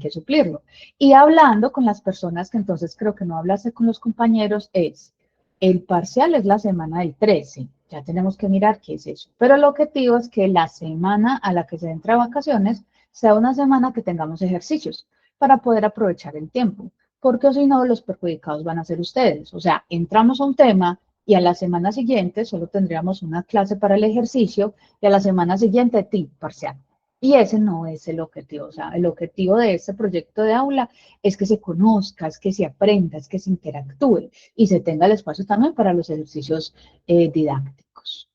que suplirlo. Y hablando con las personas que entonces creo que no hablaste con los compañeros es, el parcial es la semana del 13, ya tenemos que mirar qué es eso. Pero el objetivo es que la semana a la que se entra a vacaciones sea una semana que tengamos ejercicios para poder aprovechar el tiempo, porque si no los perjudicados van a ser ustedes. O sea, entramos a un tema y a la semana siguiente solo tendríamos una clase para el ejercicio y a la semana siguiente tip parcial. Y ese no es el objetivo. O sea, el objetivo de este proyecto de aula es que se conozca, es que se aprenda, es que se interactúe y se tenga el espacio también para los ejercicios didácticos.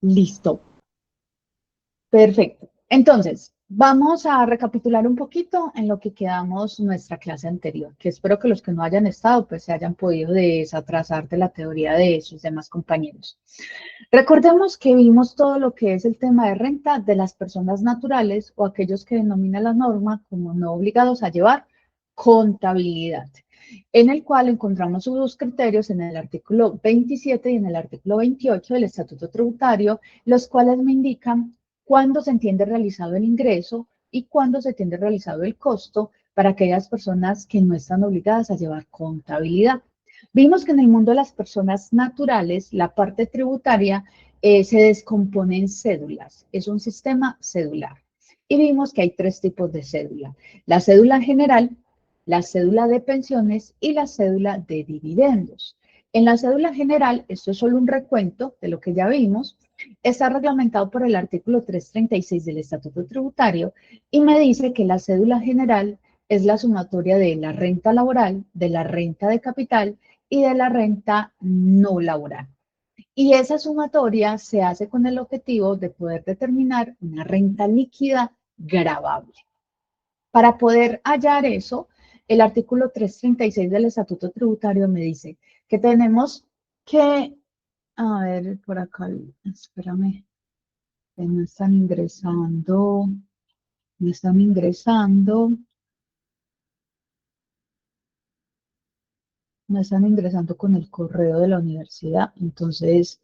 Listo. Perfecto. Entonces, vamos a recapitular un poquito en lo que quedamos nuestra clase anterior, que espero que los que no hayan estado, pues se hayan podido desatrasar de la teoría de sus demás compañeros. Recordemos que vimos todo lo que es el tema de renta de las personas naturales o aquellos que denomina la norma como no obligados a llevar contabilidad, en el cual encontramos sus criterios en el artículo 27 y en el artículo 28 del Estatuto Tributario, los cuales me indican cuándo se entiende realizado el ingreso y cuándo se entiende realizado el costo para aquellas personas que no están obligadas a llevar contabilidad. Vimos que en el mundo de las personas naturales, la parte tributaria se descompone en cédulas, es un sistema cedular. Y vimos que hay tres tipos de cédula, la cédula general, la cédula de pensiones y la cédula de dividendos. En la cédula general, esto es solo un recuento de lo que ya vimos, está reglamentado por el artículo 336 del Estatuto Tributario y me dice que la cédula general es la sumatoria de la renta laboral, de la renta de capital y de la renta no laboral. Y esa sumatoria se hace con el objetivo de poder determinar una renta líquida gravable. Para poder hallar eso, el artículo 336 del Estatuto Tributario me dice que tenemos que, a ver, por acá, espérame, que no están ingresando, no están ingresando, no están ingresando con el correo de la universidad, entonces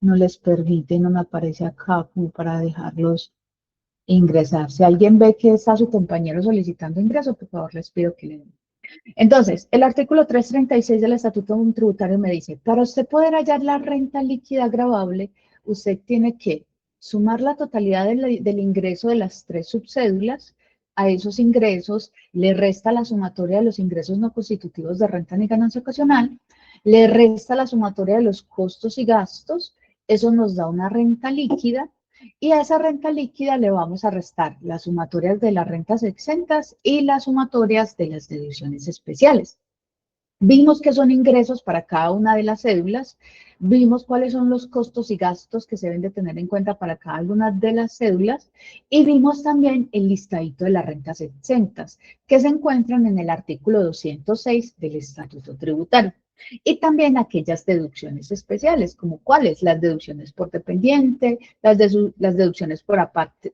no les permite, no me aparece acá como para dejarlos ingresar. Si alguien ve que está su compañero solicitando ingreso, por favor les pido que le den. Entonces, el artículo 336 del Estatuto Tributario me dice, para usted poder hallar la renta líquida gravable, usted tiene que sumar la totalidad del ingreso de las tres subcédulas, a esos ingresos le resta la sumatoria de los ingresos no constitutivos de renta ni ganancia ocasional, le resta la sumatoria de los costos y gastos, eso nos da una renta líquida, y a esa renta líquida le vamos a restar las sumatorias de las rentas exentas y las sumatorias de las deducciones especiales. Vimos que son ingresos para cada una de las cédulas, vimos cuáles son los costos y gastos que se deben de tener en cuenta para cada una de las cédulas y vimos también el listadito de las rentas exentas que se encuentran en el artículo 206 del Estatuto Tributario. Y también aquellas deducciones especiales, como cuáles, las deducciones por dependiente, las deducciones por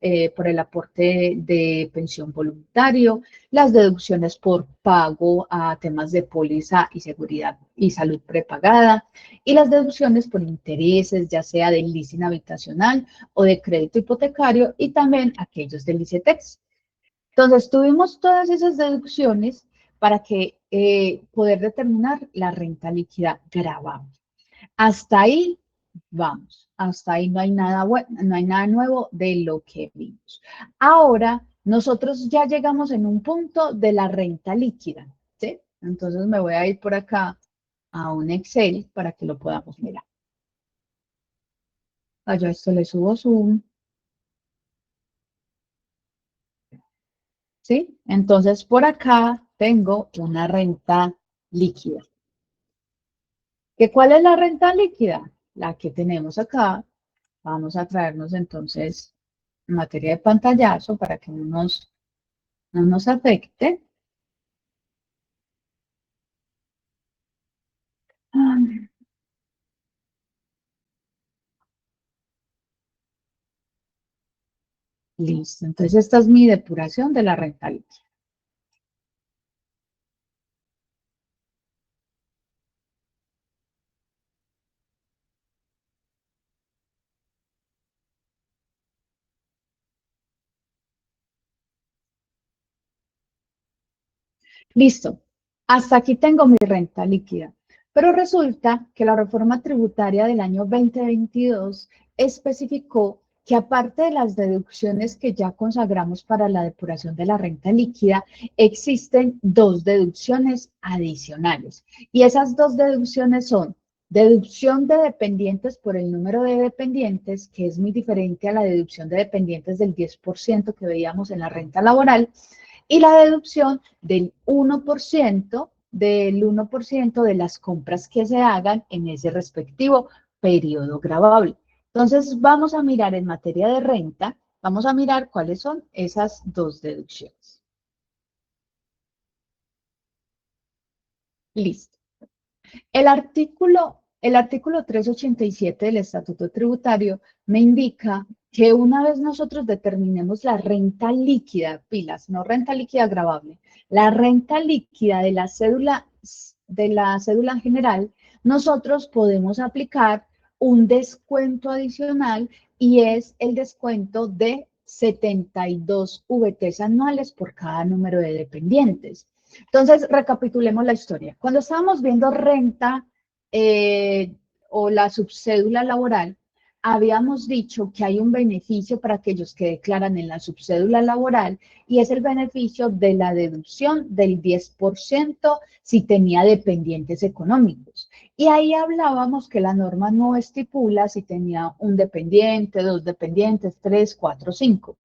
el aporte de pensión voluntario, las deducciones por pago a temas de póliza y seguridad y salud prepagada, y las deducciones por intereses, ya sea del leasing habitacional o de crédito hipotecario, y también aquellos del ICETEX. Entonces, tuvimos todas esas deducciones para que poder determinar la renta líquida gravable. Hasta ahí vamos, hasta ahí no hay nada bueno, no hay nada nuevo de lo que vimos. Ahora, nosotros ya llegamos en un punto de la renta líquida, ¿sí? Entonces me voy a ir por acá a un Excel para que lo podamos mirar. Yo esto le subo zoom, ¿sí? Entonces por acá tengo una renta líquida. ¿Que cuál es la renta líquida? La que tenemos acá. Vamos a traernos entonces materia de pantallazo para que no nos afecte. Listo, entonces esta es mi depuración de la renta líquida. Listo, hasta aquí tengo mi renta líquida. Pero resulta que la reforma tributaria del año 2022 especificó que aparte de las deducciones que ya consagramos para la depuración de la renta líquida, existen dos deducciones adicionales. Y esas dos deducciones son deducción de dependientes por el número de dependientes, que es muy diferente a la deducción de dependientes del 10% que veíamos en la renta laboral, y la deducción del 1% de las compras que se hagan en ese respectivo periodo gravable. Entonces, vamos a mirar en materia de renta, vamos a mirar cuáles son esas dos deducciones. Listo. El artículo 387 del Estatuto Tributario me indica que una vez nosotros determinemos la renta líquida, pilas, no renta líquida gravable, la renta líquida de la cédula general, nosotros podemos aplicar un descuento adicional y es el descuento de 72 VTs anuales por cada número de dependientes. Entonces, recapitulemos la historia. Cuando estábamos viendo renta o la subcédula laboral, habíamos dicho que hay un beneficio para aquellos que declaran en la subcédula laboral y es el beneficio de la deducción del 10% si tenía dependientes económicos. Y ahí hablábamos que la norma no estipula si tenía un dependiente, dos dependientes, tres, cuatro, cinco.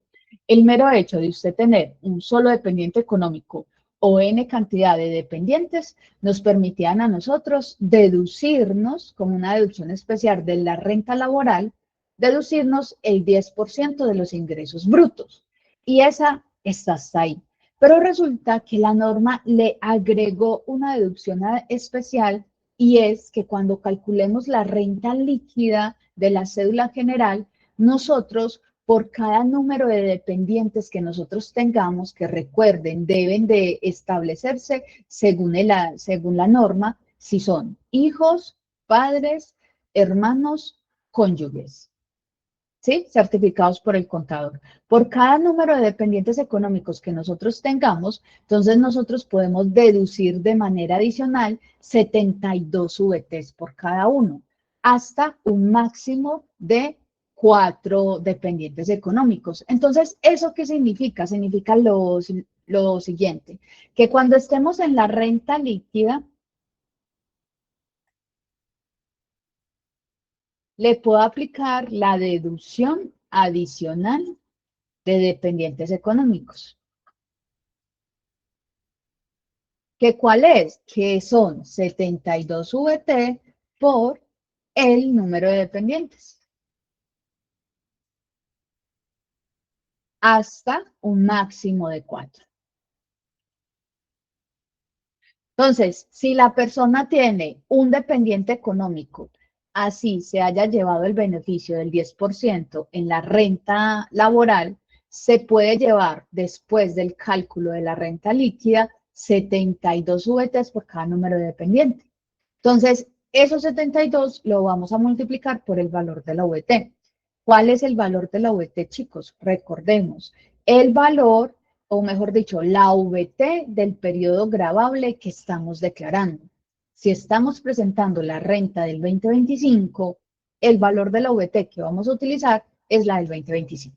El mero hecho de usted tener un solo dependiente económico o N cantidad de dependientes nos permitían a nosotros deducirnos, como una deducción especial de la renta laboral, deducirnos el 10% de los ingresos brutos. Y esa está hasta ahí. Pero resulta que la norma le agregó una deducción especial y es que cuando calculemos la renta líquida de la cédula general, nosotros por cada número de dependientes que nosotros tengamos, que recuerden, deben de establecerse según la norma, si son hijos, padres, hermanos, cónyuges, ¿sí? Certificados por el contador. Por cada número de dependientes económicos que nosotros tengamos, entonces nosotros podemos deducir de manera adicional 72 VTs por cada uno, hasta un máximo de 4 dependientes económicos. Entonces, ¿eso qué significa? Significa lo siguiente, que cuando estemos en la renta líquida, le puedo aplicar la deducción adicional de dependientes económicos. ¿Qué cuál es? Que son 72 VT por el número de dependientes, hasta un máximo de 4. Entonces, si la persona tiene un dependiente económico, así se haya llevado el beneficio del 10% en la renta laboral, se puede llevar después del cálculo de la renta líquida 72 VTs por cada número de dependiente. Entonces, esos 72 lo vamos a multiplicar por el valor de la VT. ¿Cuál es el valor de la VT, chicos? Recordemos, el valor, o mejor dicho, la VT del periodo gravable que estamos declarando. Si estamos presentando la renta del 2025, el valor de la VT que vamos a utilizar es la del 2025.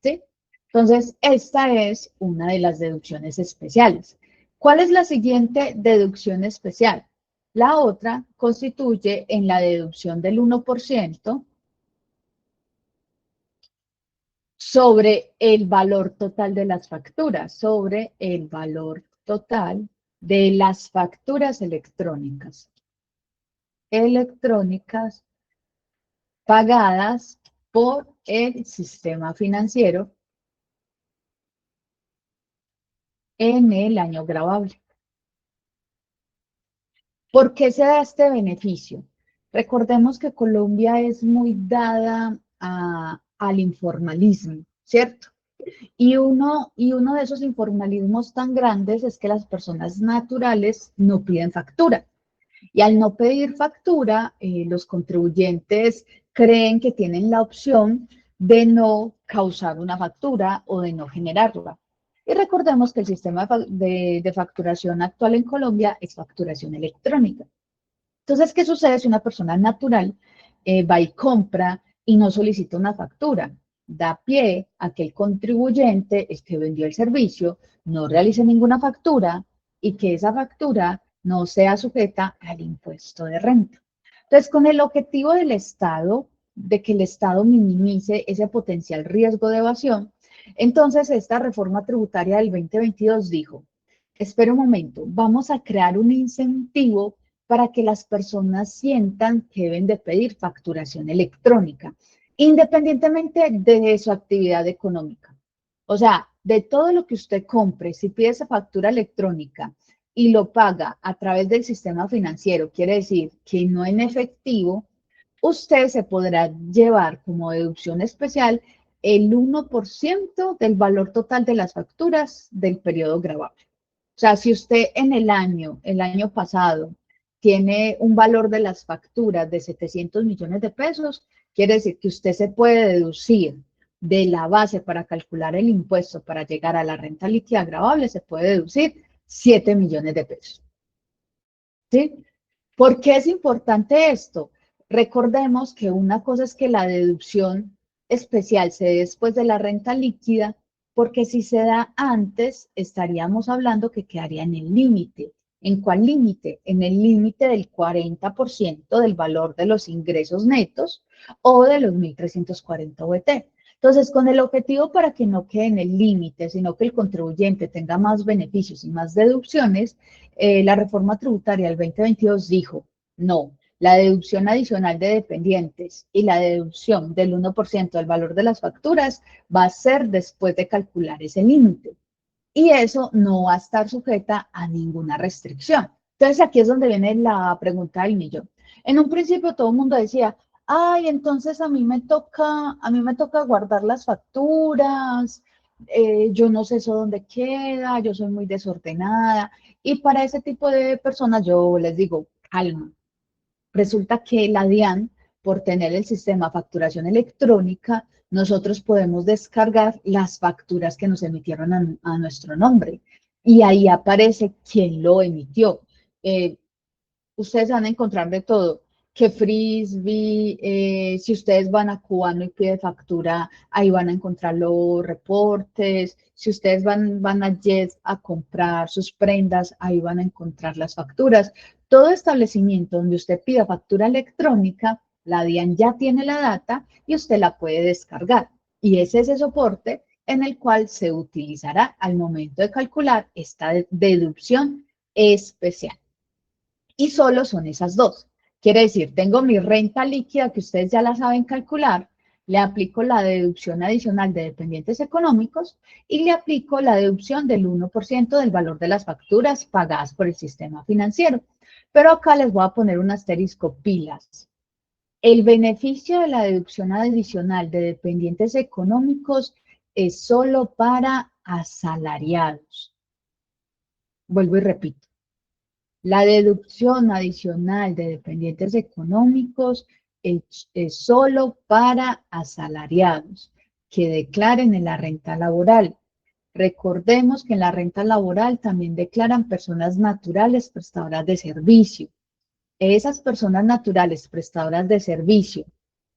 ¿Sí? Entonces, esta es una de las deducciones especiales. ¿Cuál es la siguiente deducción especial? La otra constituye en la deducción del 1% sobre el valor total de las facturas, sobre el valor total de las facturas electrónicas. Electrónicas pagadas por el sistema financiero en el año gravable. ¿Por qué se da este beneficio? Recordemos que Colombia es muy dada al informalismo, ¿cierto? Y uno de esos informalismos tan grandes es que las personas naturales no piden factura. Y al no pedir factura, los contribuyentes creen que tienen la opción de no causar una factura o de no generarla. Y recordemos que el sistema de facturación actual en Colombia es facturación electrónica. Entonces, ¿qué sucede si una persona natural va y compra y no solicita una factura? Da pie a que el contribuyente, el que vendió el servicio, no realice ninguna factura y que esa factura no sea sujeta al impuesto de renta. Entonces, con el objetivo del Estado, de que el Estado minimice ese potencial riesgo de evasión, entonces esta reforma tributaria del 2022 dijo, espera un momento, vamos a crear un incentivo para que las personas sientan que deben de pedir facturación electrónica, independientemente de su actividad económica. O sea, de todo lo que usted compre, si pide esa factura electrónica y lo paga a través del sistema financiero, quiere decir que no en efectivo, usted se podrá llevar como deducción especial el 1% del valor total de las facturas del periodo gravable. O sea, si usted en el año pasado, tiene un valor de las facturas de 700 millones de pesos, quiere decir que usted se puede deducir de la base para calcular el impuesto para llegar a la renta líquida gravable, se puede deducir 7 millones de pesos. ¿Sí? ¿Por qué es importante esto? Recordemos que una cosa es que la deducción especial se dé después de la renta líquida, porque si se da antes, estaríamos hablando que quedaría en el límite. ¿En cuál límite? En el límite del 40% del valor de los ingresos netos o de los 1.340 VT. Entonces, con el objetivo para que no quede en el límite, sino que el contribuyente tenga más beneficios y más deducciones, la reforma tributaria del 2022 dijo, no, la deducción adicional de dependientes y la deducción del 1% del valor de las facturas va a ser después de calcular ese límite. Y eso no va a estar sujeta a ninguna restricción. Entonces aquí es donde viene la pregunta del millón. En un principio todo el mundo decía, ay, entonces a mí me toca guardar las facturas, yo no sé eso dónde queda, yo soy muy desordenada. Y para ese tipo de personas yo les digo, calma. Resulta que la DIAN, por tener el sistema facturación electrónica, nosotros podemos descargar las facturas que nos emitieron a nuestro nombre. Y ahí aparece quién lo emitió. Eh, Ustedes van a encontrar de todo, que Frisbee, si ustedes van a Cubano y piden factura, ahí van a encontrar los reportes, si ustedes van a Jet a comprar sus prendas, ahí van a encontrar las facturas. Todo establecimiento donde usted pida factura electrónica, la DIAN ya tiene la data y usted la puede descargar. Y es ese soporte en el cual se utilizará al momento de calcular esta deducción especial. Y solo son esas dos. Quiere decir, tengo mi renta líquida que ustedes ya la saben calcular, le aplico la deducción adicional de dependientes económicos y le aplico la deducción del 1% del valor de las facturas pagadas por el sistema financiero. Pero acá les voy a poner un asterisco pilas. El beneficio de la deducción adicional de dependientes económicos es solo para asalariados. Vuelvo y repito. La deducción adicional de dependientes económicos es solo para asalariados que declaren en la renta laboral. Recordemos que en la renta laboral también declaran personas naturales prestadoras de servicio. Esas personas naturales prestadoras de servicio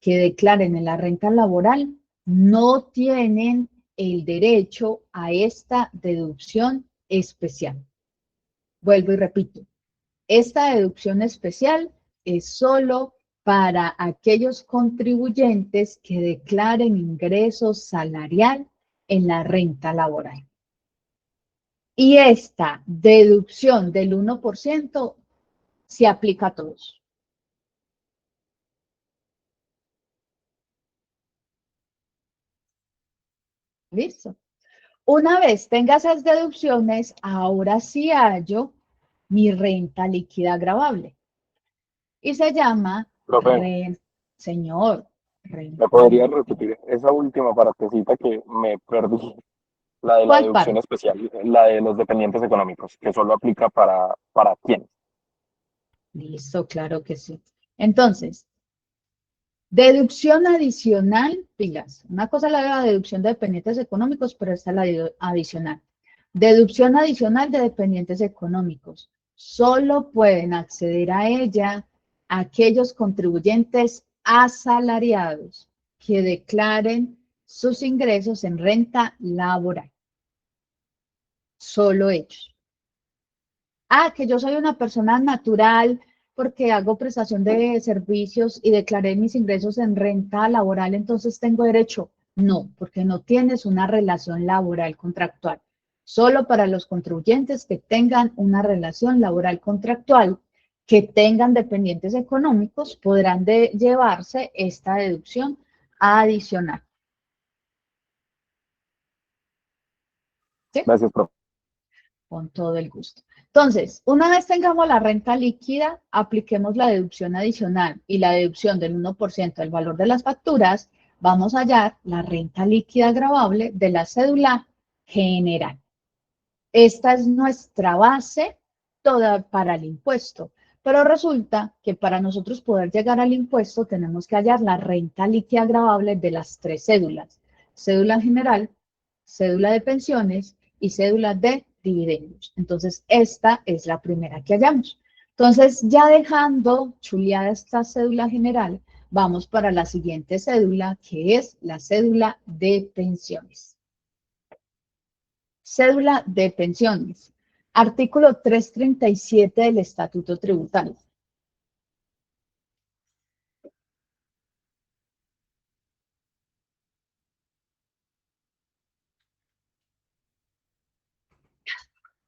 que declaren en la renta laboral no tienen el derecho a esta deducción especial. Vuelvo y repito. Esta deducción especial es solo para aquellos contribuyentes que declaren ingreso salarial en la renta laboral. Y esta deducción del 1% se aplica a todos. ¿Listo? Una vez tenga esas deducciones, ahora sí hallo mi renta líquida gravable. Y se llama Profe, señor, ¿me renta podría líquida. repetir esa última partecita que me perdí? La de la ¿Cuál deducción parte? especial, la de los dependientes económicos, que solo aplica para quién. Listo, claro que sí. Entonces, deducción adicional, pilas. Una cosa es la deducción de dependientes económicos, pero esta es la adicional. Deducción adicional de dependientes económicos. Solo pueden acceder a ella aquellos contribuyentes asalariados que declaren sus ingresos en renta laboral. Solo ellos. Que yo soy una persona natural porque hago prestación de servicios y declaré mis ingresos en renta laboral, entonces tengo derecho. No, porque no tienes una relación laboral contractual. Solo para los contribuyentes que tengan una relación laboral contractual, que tengan dependientes económicos, podrán llevarse esta deducción adicional. ¿Sí? Gracias, profe. Con todo el gusto. Entonces, una vez tengamos la renta líquida, apliquemos la deducción adicional y la deducción del 1% del valor de las facturas, vamos a hallar la renta líquida gravable de la cédula general. Esta es nuestra base toda para el impuesto, pero resulta que para nosotros poder llegar al impuesto tenemos que hallar la renta líquida gravable de las tres cédulas: cédula general, cédula de pensiones y cédula de dividendos. Entonces, esta es la primera que hallamos. Entonces, ya dejando chuleada esta cédula general, vamos para la siguiente cédula, que es la cédula de pensiones. Cédula de pensiones. Artículo 337 del Estatuto Tributario.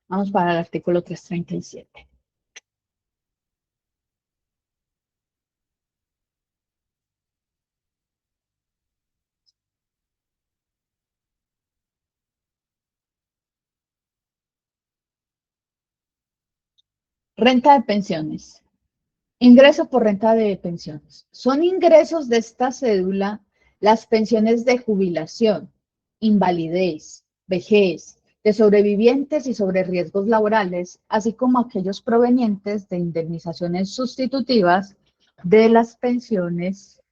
Vamos para el artículo 337. Renta de pensiones. Ingreso por renta de pensiones. Son ingresos de esta cédula las pensiones de jubilación, invalidez, vejez, de sobrevivientes y sobre riesgos laborales, así como aquellos provenientes de indemnizaciones sustitutivas de las pensiones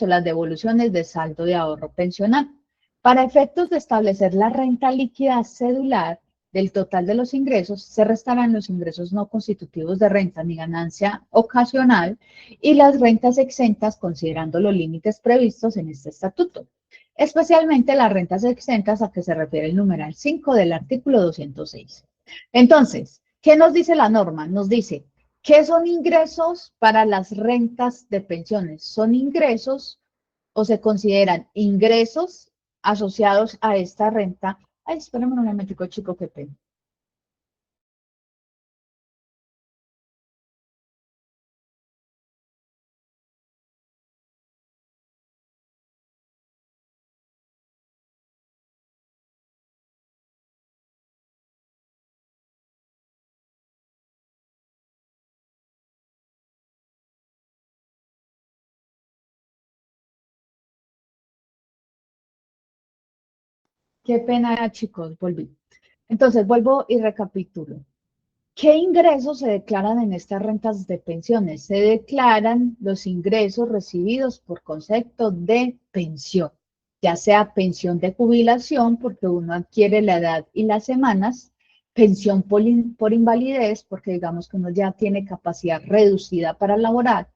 o las devoluciones de saldo de ahorro pensional. Para efectos de establecer la renta líquida cedular del total de los ingresos, se restarán los ingresos no constitutivos de renta ni ganancia ocasional y las rentas exentas considerando los límites previstos en este estatuto, especialmente las rentas exentas a que se refiere el numeral 5 del artículo 206. Entonces, ¿qué nos dice la norma? Nos dice: ¿qué son ingresos para las rentas de pensiones? Son ingresos o se consideran ingresos asociados a esta renta. Ay, espérame un momentico, chico, qué pena. Qué pena, chicos, volví. Entonces, vuelvo y recapitulo. ¿Qué ingresos se declaran en estas rentas de pensiones? Se declaran los ingresos recibidos por concepto de pensión, ya sea pensión de jubilación, porque uno adquiere la edad y las semanas, pensión por invalidez, porque digamos que uno ya tiene capacidad reducida para laborar,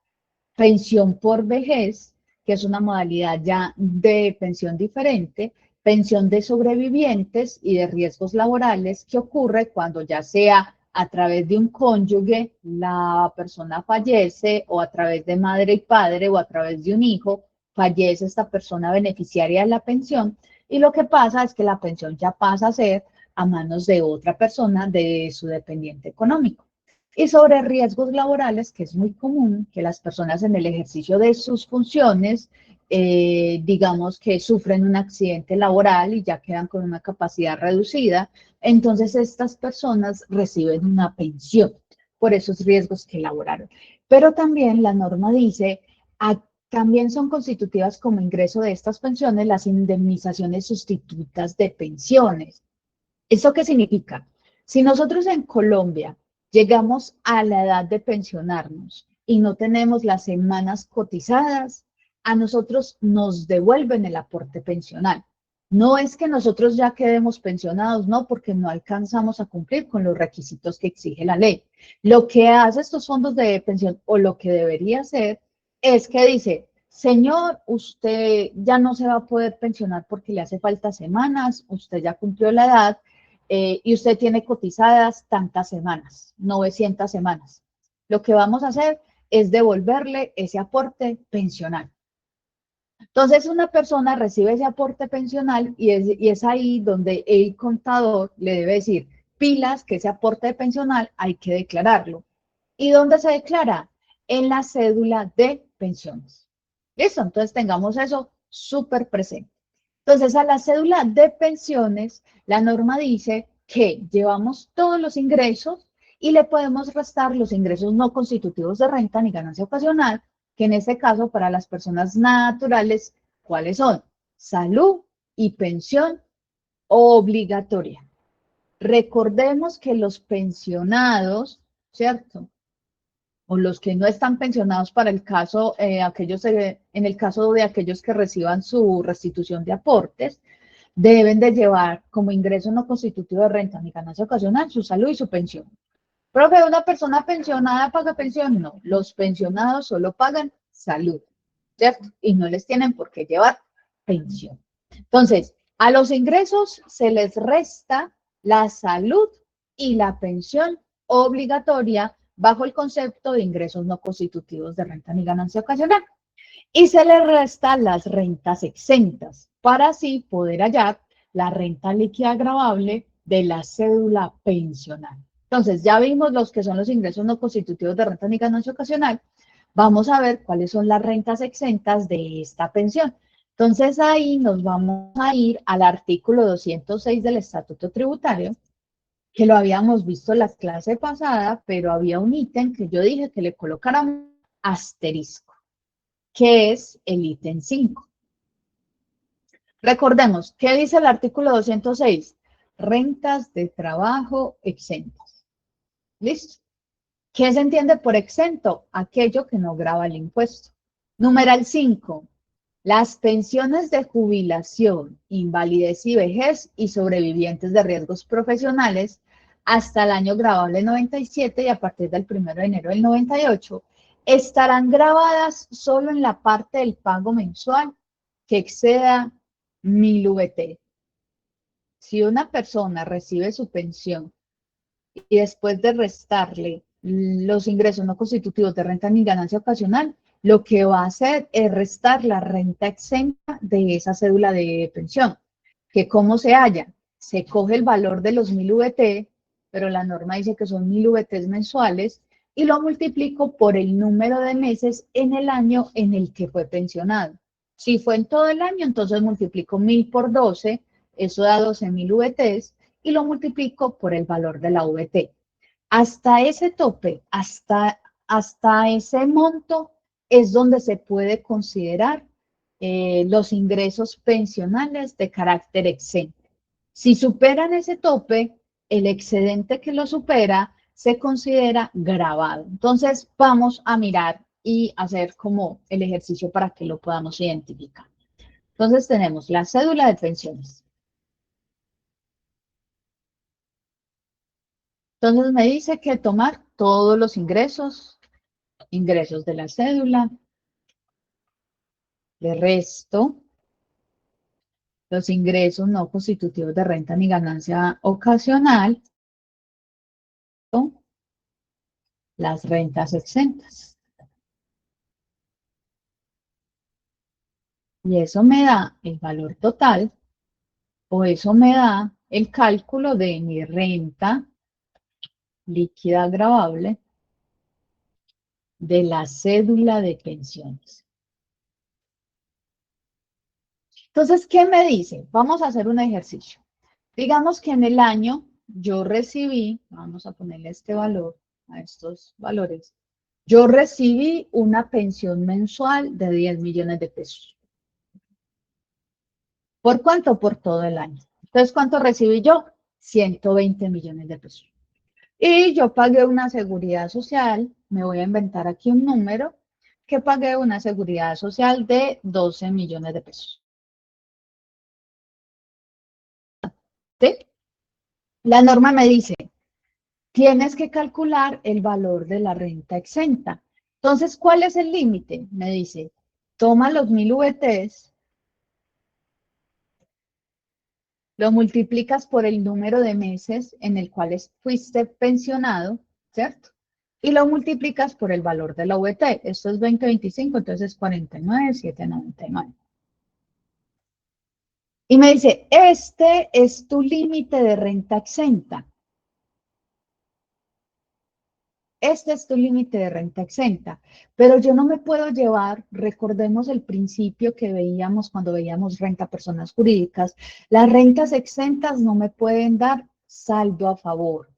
pensión por vejez, que es una modalidad ya de pensión diferente, pensión de sobrevivientes y de riesgos laborales, que ocurre cuando ya sea a través de un cónyuge la persona fallece, o a través de madre y padre, o a través de un hijo fallece esta persona beneficiaria de la pensión, y lo que pasa es que la pensión ya pasa a ser a manos de otra persona, de su dependiente económico. Y sobre riesgos laborales, que es muy común que las personas en el ejercicio de sus funciones, digamos que sufren un accidente laboral y ya quedan con una capacidad reducida, entonces estas personas reciben una pensión por esos riesgos que elaboraron. Pero también la norma dice, también son constitutivas como ingreso de estas pensiones las indemnizaciones sustitutas de pensiones. ¿Eso qué significa? Si nosotros en Colombia llegamos a la edad de pensionarnos y no tenemos las semanas cotizadas, a nosotros nos devuelven el aporte pensional. No es que nosotros ya quedemos pensionados, no, porque no alcanzamos a cumplir con los requisitos que exige la ley. Lo que hace estos fondos de pensión, o lo que debería hacer, es que dice, señor, usted ya no se va a poder pensionar porque le hace falta semanas, usted ya cumplió la edad y usted tiene cotizadas tantas semanas, 900 semanas. Lo que vamos a hacer es devolverle ese aporte pensional. Entonces, una persona recibe ese aporte pensional y es ahí donde el contador le debe decir, pilas, que ese aporte pensional hay que declararlo. ¿Y dónde se declara? En la cédula de pensiones. ¿Listo? Entonces, tengamos eso súper presente. Entonces, a la cédula de pensiones, la norma dice que llevamos todos los ingresos y le podemos restar los ingresos no constitutivos de renta ni ganancia ocasional, que en este caso para las personas naturales, ¿cuáles son? Salud y pensión obligatoria. Recordemos que los pensionados, ¿cierto? O los que no están pensionados para el caso, en el caso de aquellos que reciban su restitución de aportes, deben de llevar como ingreso no constitutivo de renta ni ganancia ocasional su salud y su pensión. Profe, ¿una persona pensionada paga pensión? No, los pensionados solo pagan salud, ¿cierto? Y no les tienen por qué llevar pensión. Entonces, a los ingresos se les resta la salud y la pensión obligatoria bajo el concepto de ingresos no constitutivos de renta ni ganancia ocasional. Y se les resta las rentas exentas para así poder hallar la renta líquida gravable de la cédula pensional. Entonces, ya vimos los que son los ingresos no constitutivos de renta ni ganancia ocasional. Vamos a ver cuáles son las rentas exentas de esta pensión. Entonces, ahí nos vamos a ir al artículo 206 del Estatuto Tributario, que lo habíamos visto la clase pasada, pero había un ítem que yo dije que le colocáramos asterisco, que es el ítem 5. Recordemos, ¿qué dice el artículo 206? Rentas de trabajo exentas. ¿Listo? ¿Qué se entiende por exento? Aquello que no grava el impuesto. Numeral 5. Las pensiones de jubilación, invalidez y vejez y sobrevivientes de riesgos profesionales hasta el año gravable 97 y a partir del 1 de enero del 98 estarán grabadas solo en la parte del pago mensual que exceda 1000 VT. Si una persona recibe su pensión y después de restarle los ingresos no constitutivos de renta ni ganancia ocasional, lo que va a hacer es restar la renta exenta de esa cédula de pensión. ¿Que cómo se halla? Se coge el valor de los 1000 VT, pero la norma dice que son 1000 VT mensuales, y lo multiplico por el número de meses en el año en el que fue pensionado. Si fue en todo el año, entonces multiplico 1000 por 12, eso da 12.000 VTs, y lo multiplico por el valor de la VT. Hasta ese tope, hasta ese monto, es donde se puede considerar los ingresos pensionales de carácter exento. Si superan ese tope, el excedente que lo supera se considera gravado. Entonces, vamos a mirar y hacer como el ejercicio para que lo podamos identificar. Entonces, tenemos la cédula de pensiones. Entonces, me dice que tomar todos los ingresos de la cédula, de resto, los ingresos no constitutivos de renta ni ganancia ocasional, las rentas exentas. Y eso me da el valor total, o eso me da el cálculo de mi renta líquida gravable de la cédula de pensiones. Entonces, ¿qué me dice? Vamos a hacer un ejercicio. Digamos que en el año yo recibí, vamos a ponerle este valor a estos valores, yo recibí una pensión mensual de 10 millones de pesos. ¿Por cuánto? Por todo el año. Entonces, ¿cuánto recibí yo? 120 millones de pesos. Y yo pagué una seguridad social, me voy a inventar aquí un número, que pagué una seguridad social de 12 millones de pesos. ¿sí? La norma me dice, tienes que calcular el valor de la renta exenta. Entonces, ¿cuál es el límite? Me dice, toma los 1000 VTs, lo multiplicas por el número de meses en el cual fuiste pensionado, ¿cierto? Y lo multiplicas por el valor de la VT. Esto es 2025, entonces es 49,799. Y me dice, este es tu límite de renta exenta. Este es tu límite de renta exenta, pero yo no me puedo llevar, recordemos el principio que veíamos cuando veíamos renta a personas jurídicas, las rentas exentas no me pueden dar saldo a favor.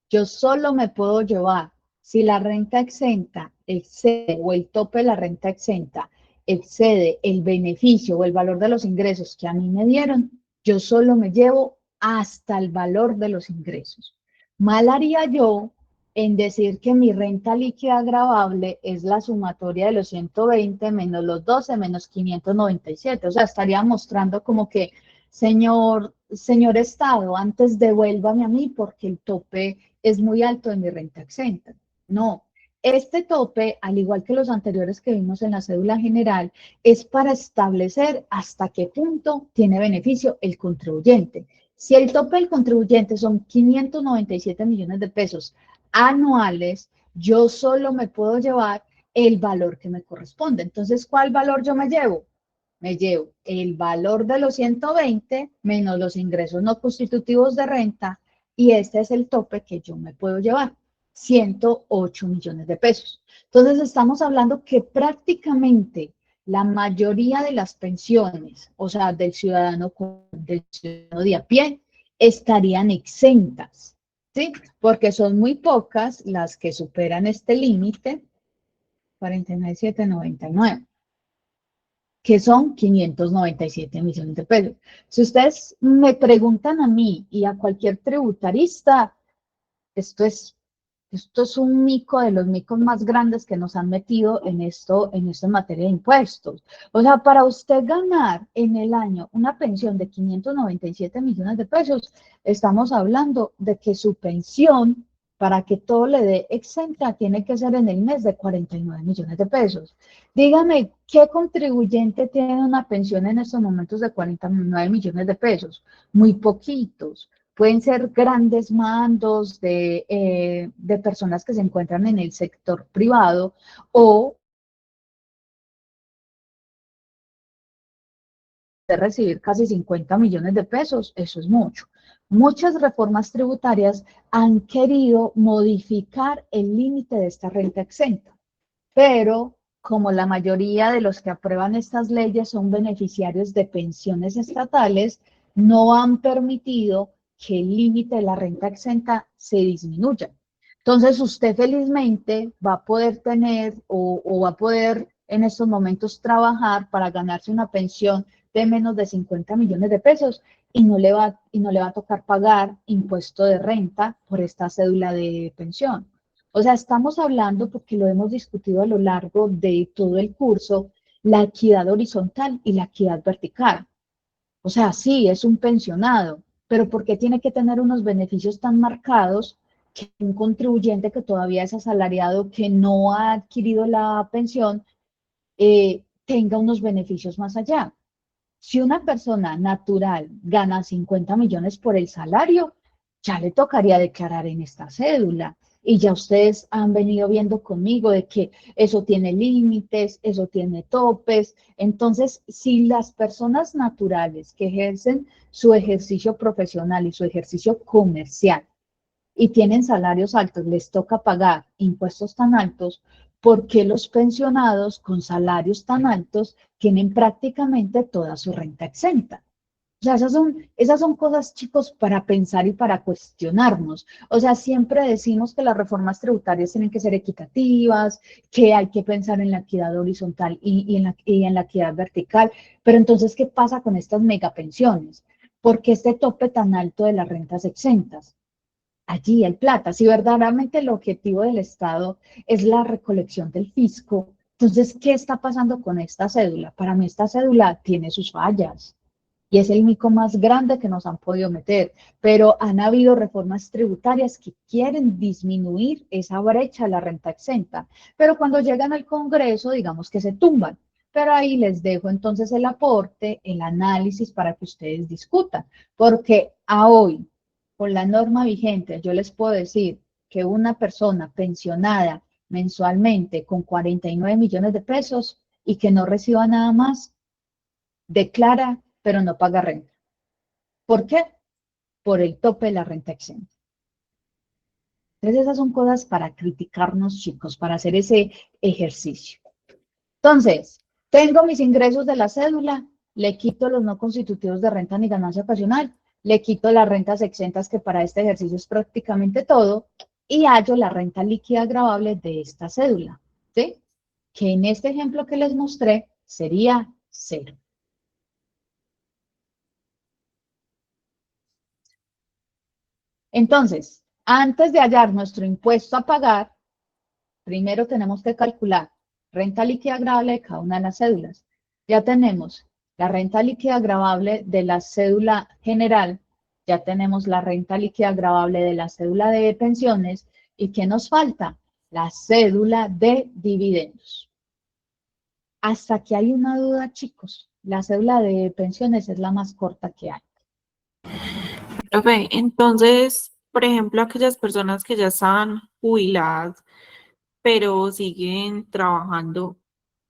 Yo solo me puedo llevar si la renta exenta excede o el tope de la renta exenta excede el beneficio o el valor de los ingresos que a mí me dieron, yo solo me llevo hasta el valor de los ingresos. Mal haría yo en decir que mi renta líquida gravable es la sumatoria de los 120 menos los 12 menos 597. O sea, estaría mostrando como que, señor Estado, antes devuélvame a mí porque el tope es muy alto de mi renta exenta. No, este tope, al igual que los anteriores que vimos en la cédula general, es para establecer hasta qué punto tiene beneficio el contribuyente. Si el tope del contribuyente son 597 millones de pesos anuales, yo solo me puedo llevar el valor que me corresponde. Entonces, ¿cuál valor yo me llevo? Me llevo el valor de los 120 menos los ingresos no constitutivos de renta y este es el tope que yo me puedo llevar, 108 millones de pesos. Entonces estamos hablando que prácticamente la mayoría de las pensiones, o sea, del ciudadano de a pie, estarían exentas, ¿sí? Porque son muy pocas las que superan este límite, 49,799, que son 597 millones de pesos. Si ustedes me preguntan a mí y a cualquier tributarista, esto es, esto es un mico de los micos más grandes que nos han metido en esto en materia de impuestos. O sea, para usted ganar en el año una pensión de 597 millones de pesos, estamos hablando de que su pensión, para que todo le dé exenta, tiene que ser en el mes de 49 millones de pesos. Dígame, ¿qué contribuyente tiene una pensión en estos momentos de 49 millones de pesos? Muy poquitos. Pueden ser grandes mandos de personas que se encuentran en el sector privado o de recibir casi 50 millones de pesos, eso es mucho. Muchas reformas tributarias han querido modificar el límite de esta renta exenta, pero como la mayoría de los que aprueban estas leyes son beneficiarios de pensiones estatales, no han permitido que el límite de la renta exenta se disminuya. Entonces, usted felizmente va a poder tener o va a poder en estos momentos trabajar para ganarse una pensión de menos de 50 millones de pesos y no le va a tocar pagar impuesto de renta por esta cédula de pensión. O sea, estamos hablando, porque lo hemos discutido a lo largo de todo el curso, la equidad horizontal y la equidad vertical. O sea, sí, es un pensionado, pero ¿por qué tiene que tener unos beneficios tan marcados que un contribuyente que todavía es asalariado, que no ha adquirido la pensión, tenga unos beneficios más allá? Si una persona natural gana 50 millones por el salario, ya le tocaría declarar en esta cédula. Y ya ustedes han venido viendo conmigo de que eso tiene límites, eso tiene topes. Entonces, si las personas naturales que ejercen su ejercicio profesional y su ejercicio comercial y tienen salarios altos, les toca pagar impuestos tan altos, ¿por qué los pensionados con salarios tan altos tienen prácticamente toda su renta exenta? O sea, esas son cosas, chicos, para pensar y para cuestionarnos. O sea, siempre decimos que las reformas tributarias tienen que ser equitativas, que hay que pensar en la equidad horizontal y en la equidad vertical. Pero entonces, ¿qué pasa con estas megapensiones? ¿Por qué este tope tan alto de las rentas exentas? Allí hay plata. Si verdaderamente el objetivo del Estado es la recolección del fisco, entonces, ¿qué está pasando con esta cédula? Para mí esta cédula tiene sus fallas. y es el mico más grande que nos han podido meter, pero han habido reformas tributarias que quieren disminuir esa brecha de la renta exenta, pero cuando llegan al Congreso, digamos que se tumban. Pero ahí les dejo entonces el aporte, el análisis para que ustedes discutan, porque a hoy, con la norma vigente, yo les puedo decir que una persona pensionada mensualmente con 49 millones de pesos y que no reciba nada más, declara, pero no paga renta. ¿Por qué? Por el tope de la renta exenta. Entonces esas son cosas para criticarnos, chicos, para hacer ese ejercicio. Entonces, tengo mis ingresos de la cédula, le quito los no constitutivos de renta ni ganancia ocasional, le quito las rentas exentas, que para este ejercicio es prácticamente todo, y hallo la renta líquida gravable de esta cédula, ¿sí? Que en este ejemplo que les mostré sería 0. Entonces, antes de hallar nuestro impuesto a pagar, primero tenemos que calcular renta líquida gravable de cada una de las cédulas. Ya tenemos la renta líquida gravable de la cédula general, ya tenemos la renta líquida gravable de la cédula de pensiones, ¿y qué nos falta? La cédula de dividendos. Hasta aquí hay una duda, chicos. La cédula de pensiones es la más corta que hay. Profe, entonces, por ejemplo, aquellas personas que ya están jubiladas, pero siguen trabajando,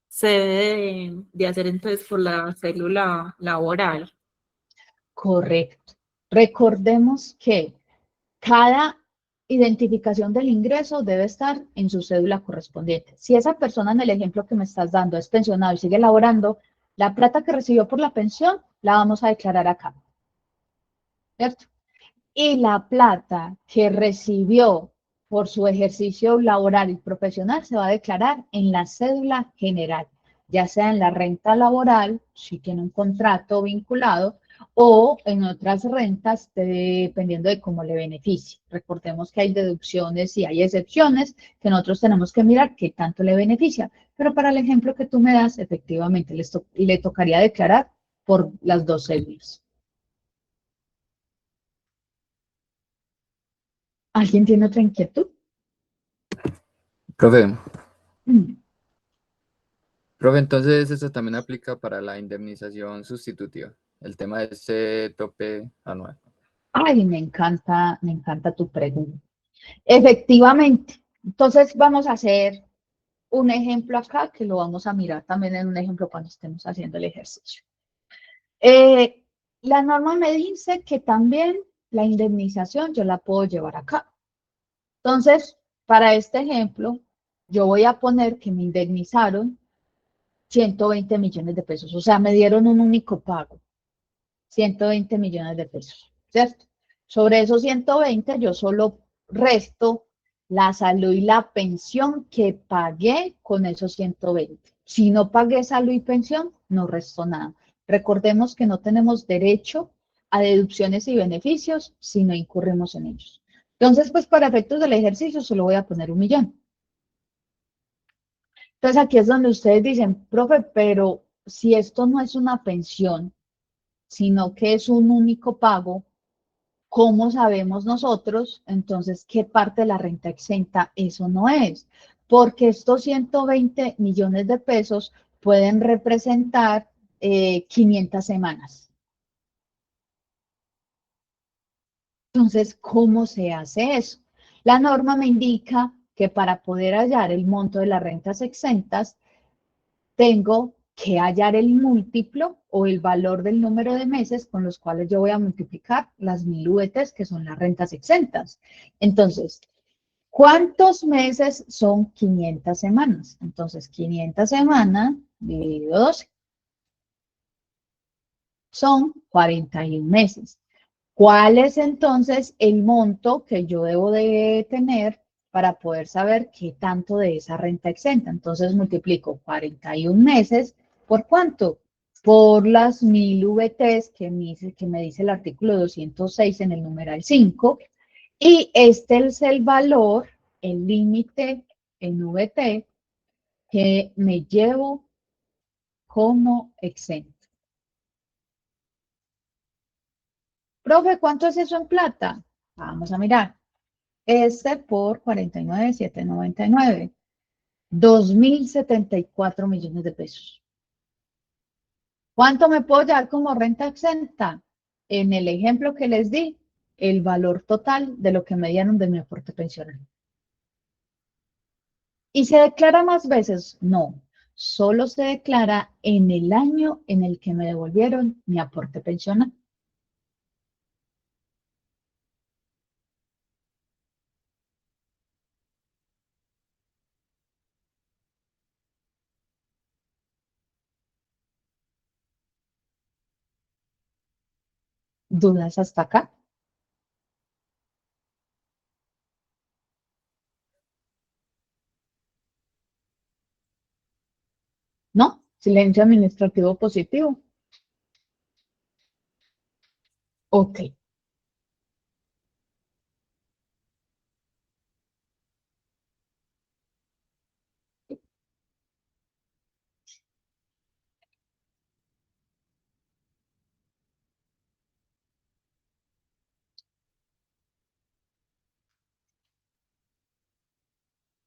se debe de hacer entonces por la célula laboral. Correcto. Recordemos que cada identificación del ingreso debe estar en su cédula correspondiente. Si esa persona en el ejemplo que me estás dando es pensionado y sigue laborando, la plata que recibió por la pensión la vamos a declarar acá, ¿cierto? Y la plata que recibió por su ejercicio laboral y profesional se va a declarar en la cédula general, ya sea en la renta laboral, si tiene un contrato vinculado, o en otras rentas, dependiendo de cómo le beneficie. Recordemos que hay deducciones y hay excepciones que nosotros tenemos que mirar qué tanto le beneficia. Pero para el ejemplo que tú me das, efectivamente, le tocaría declarar por las dos cédulas. ¿Alguien tiene otra inquietud? Profe, Mm. profe, entonces eso también aplica para la indemnización sustitutiva, el tema de ese tope anual. Ay, me encanta tu pregunta. Efectivamente. Entonces vamos a hacer un ejemplo acá que lo vamos a mirar también en un ejemplo cuando estemos haciendo el ejercicio. La norma me dice que también la indemnización yo la puedo llevar acá. Entonces, para este ejemplo, yo voy a poner que me indemnizaron 120 millones de pesos. O sea, me dieron un único pago, 120 millones de pesos, ¿cierto? Sobre esos 120 yo solo resto la salud y la pensión que pagué con esos 120. Si no pagué salud y pensión, no resto nada. Recordemos que no tenemos derecho a deducciones y beneficios si no incurrimos en ellos. Entonces, pues para efectos del ejercicio solo voy a poner 1.000.000. Entonces aquí es donde ustedes dicen, profe, pero si esto no es una pensión, sino que es un único pago, ¿cómo sabemos nosotros entonces qué parte de la renta exenta eso no es? Porque estos 120 millones de pesos pueden representar 500 semanas. Entonces, ¿cómo se hace eso? La norma me indica que para poder hallar el monto de las rentas exentas, tengo que hallar el múltiplo o el valor del número de meses con los cuales yo voy a multiplicar las 1.000 UETs, que son las rentas exentas. Entonces, ¿cuántos meses son 500 semanas? Entonces, 500 semanas dividido 12 son 41 meses. ¿Cuál es entonces el monto que yo debo de tener para poder saber qué tanto de esa renta exenta? Entonces multiplico 41 meses por ¿cuánto? Por las 1.000 VTs que me dice el artículo 206 en el numeral 5. Y este es el valor, el límite en VT que me llevo como exento. Profe, ¿cuánto es eso en plata? Vamos a mirar. Este por 49,799. 2.074 millones de pesos. ¿Cuánto me puedo llevar como renta exenta? En el ejemplo que les di, el valor total de lo que me dieron de mi aporte pensional. ¿Y se declara más veces? No, solo se declara en el año en el que me devolvieron mi aporte pensional. ¿Dudas hasta acá? ¿No? Silencio administrativo positivo. Ok,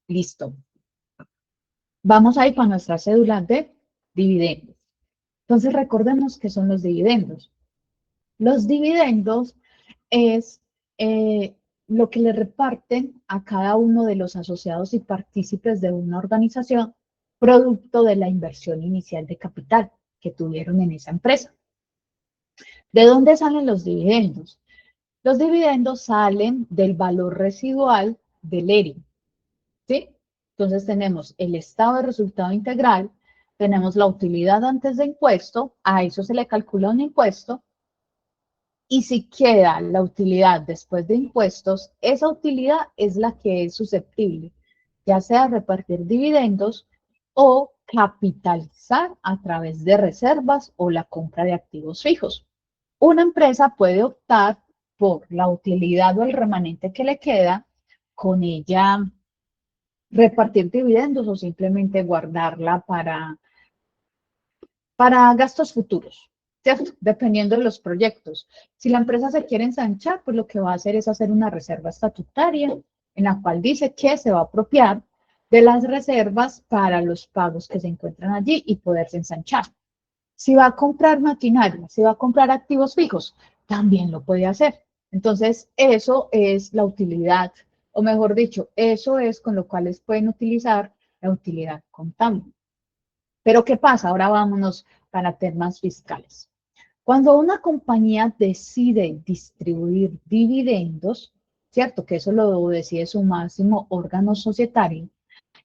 listo. Vamos a ir con nuestra cédula de dividendos. Entonces recordemos qué son los dividendos. Los dividendos es lo que le reparten a cada uno de los asociados y partícipes de una organización producto de la inversión inicial de capital que tuvieron en esa empresa. ¿De dónde salen los dividendos? Los dividendos salen del valor residual del ERI, ¿sí? Entonces tenemos el estado de resultado integral, tenemos la utilidad antes de impuesto, a eso se le calcula un impuesto, y si queda la utilidad después de impuestos, esa utilidad es la que es susceptible, ya sea repartir dividendos o capitalizar a través de reservas o la compra de activos fijos. Una empresa puede optar por la utilidad o el remanente que le queda, con ella repartir dividendos o simplemente guardarla para gastos futuros, ¿cierto? Dependiendo de los proyectos. Si la empresa se quiere ensanchar, pues lo que va a hacer es hacer una reserva estatutaria en la cual dice que se va a apropiar de las reservas para los pagos que se encuentran allí y poderse ensanchar. Si va a comprar maquinaria, si va a comprar activos fijos, también lo puede hacer. Entonces, eso es la utilidad, o mejor dicho, eso es con lo cual pueden utilizar la utilidad contable. Pero ¿qué pasa? Ahora vámonos para temas fiscales. Cuando una compañía decide distribuir dividendos, ¿cierto? Que eso lo decide su máximo órgano societario.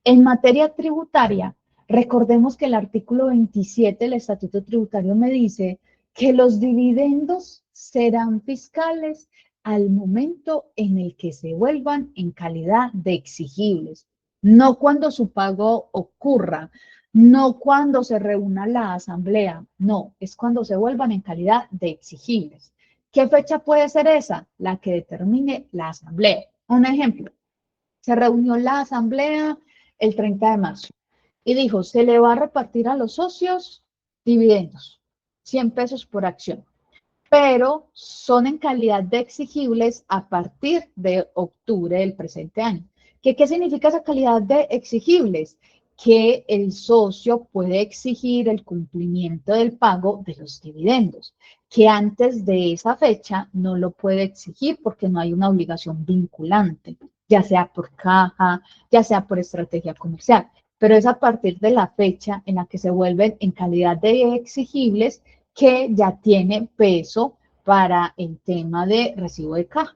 En materia tributaria, recordemos que el artículo 27 del Estatuto Tributario me dice que los dividendos serán fiscales al momento en el que se vuelvan en calidad de exigibles, no cuando su pago ocurra, no cuando se reúna la asamblea, no, es cuando se vuelvan en calidad de exigibles. ¿Qué fecha puede ser esa? La que determine la asamblea. Un ejemplo, se reunió la asamblea el 30 de marzo y dijo, se le va a repartir a los socios dividendos, 100 pesos por acción, pero son en calidad de exigibles a partir de octubre del presente año. ¿Qué significa esa calidad de exigibles? Que el socio puede exigir el cumplimiento del pago de los dividendos, que antes de esa fecha no lo puede exigir porque no hay una obligación vinculante, ya sea por caja, ya sea por estrategia comercial, pero es a partir de la fecha en la que se vuelven en calidad de exigibles que ya tiene peso para el tema de recibo de caja.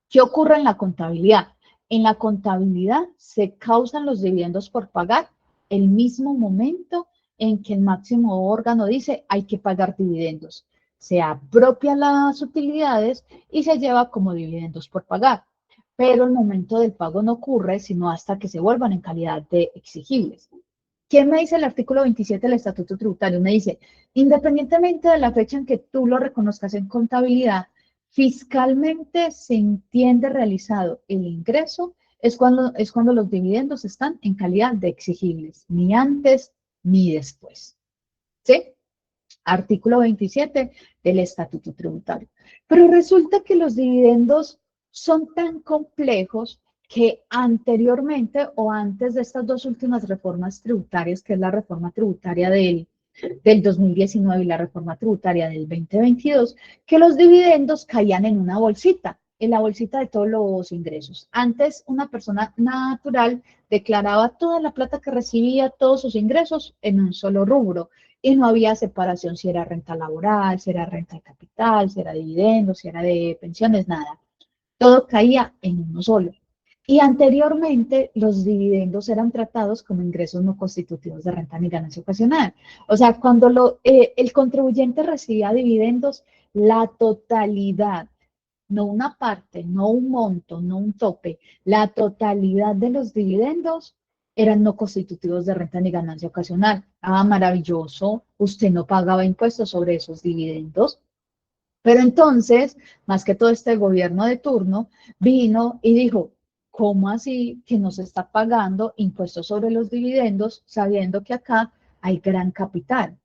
¿Qué ocurre en la contabilidad? En la contabilidad se causan los dividendos por pagar el mismo momento en que el máximo órgano dice hay que pagar dividendos. Se apropia las utilidades y se lleva como dividendos por pagar. Pero el momento del pago no ocurre sino hasta que se vuelvan en calidad de exigibles. ¿Qué me dice el artículo 27 del Estatuto Tributario? Me dice, independientemente de la fecha en que tú lo reconozcas en contabilidad, fiscalmente se entiende realizado el ingreso es cuando los dividendos están en calidad de exigibles, ni antes ni después. ¿Sí? artículo 27 del Estatuto Tributario. Pero resulta que los dividendos son tan complejos que anteriormente o antes de estas dos últimas reformas tributarias, que es la reforma tributaria del 2019 y la reforma tributaria del 2022, que los dividendos caían en la bolsita de todos los ingresos. Antes, una persona natural declaraba toda la plata que recibía, todos sus ingresos en un solo rubro, y no había separación si era renta laboral, si era renta de capital, si era dividendos, si era de pensiones, nada. Todo caía en uno solo. Y anteriormente los dividendos eran tratados como ingresos no constitutivos de renta ni ganancia ocasional. O sea, cuando el contribuyente recibía dividendos, la totalidad, no una parte, no un monto, no un tope, la totalidad de los dividendos eran no constitutivos de renta ni ganancia ocasional. Ah, maravilloso, usted no pagaba impuestos sobre esos dividendos. Pero entonces, más que todo este gobierno de turno, vino y dijo, ¿cómo así que nos está pagando impuestos sobre los dividendos sabiendo que acá hay gran capital?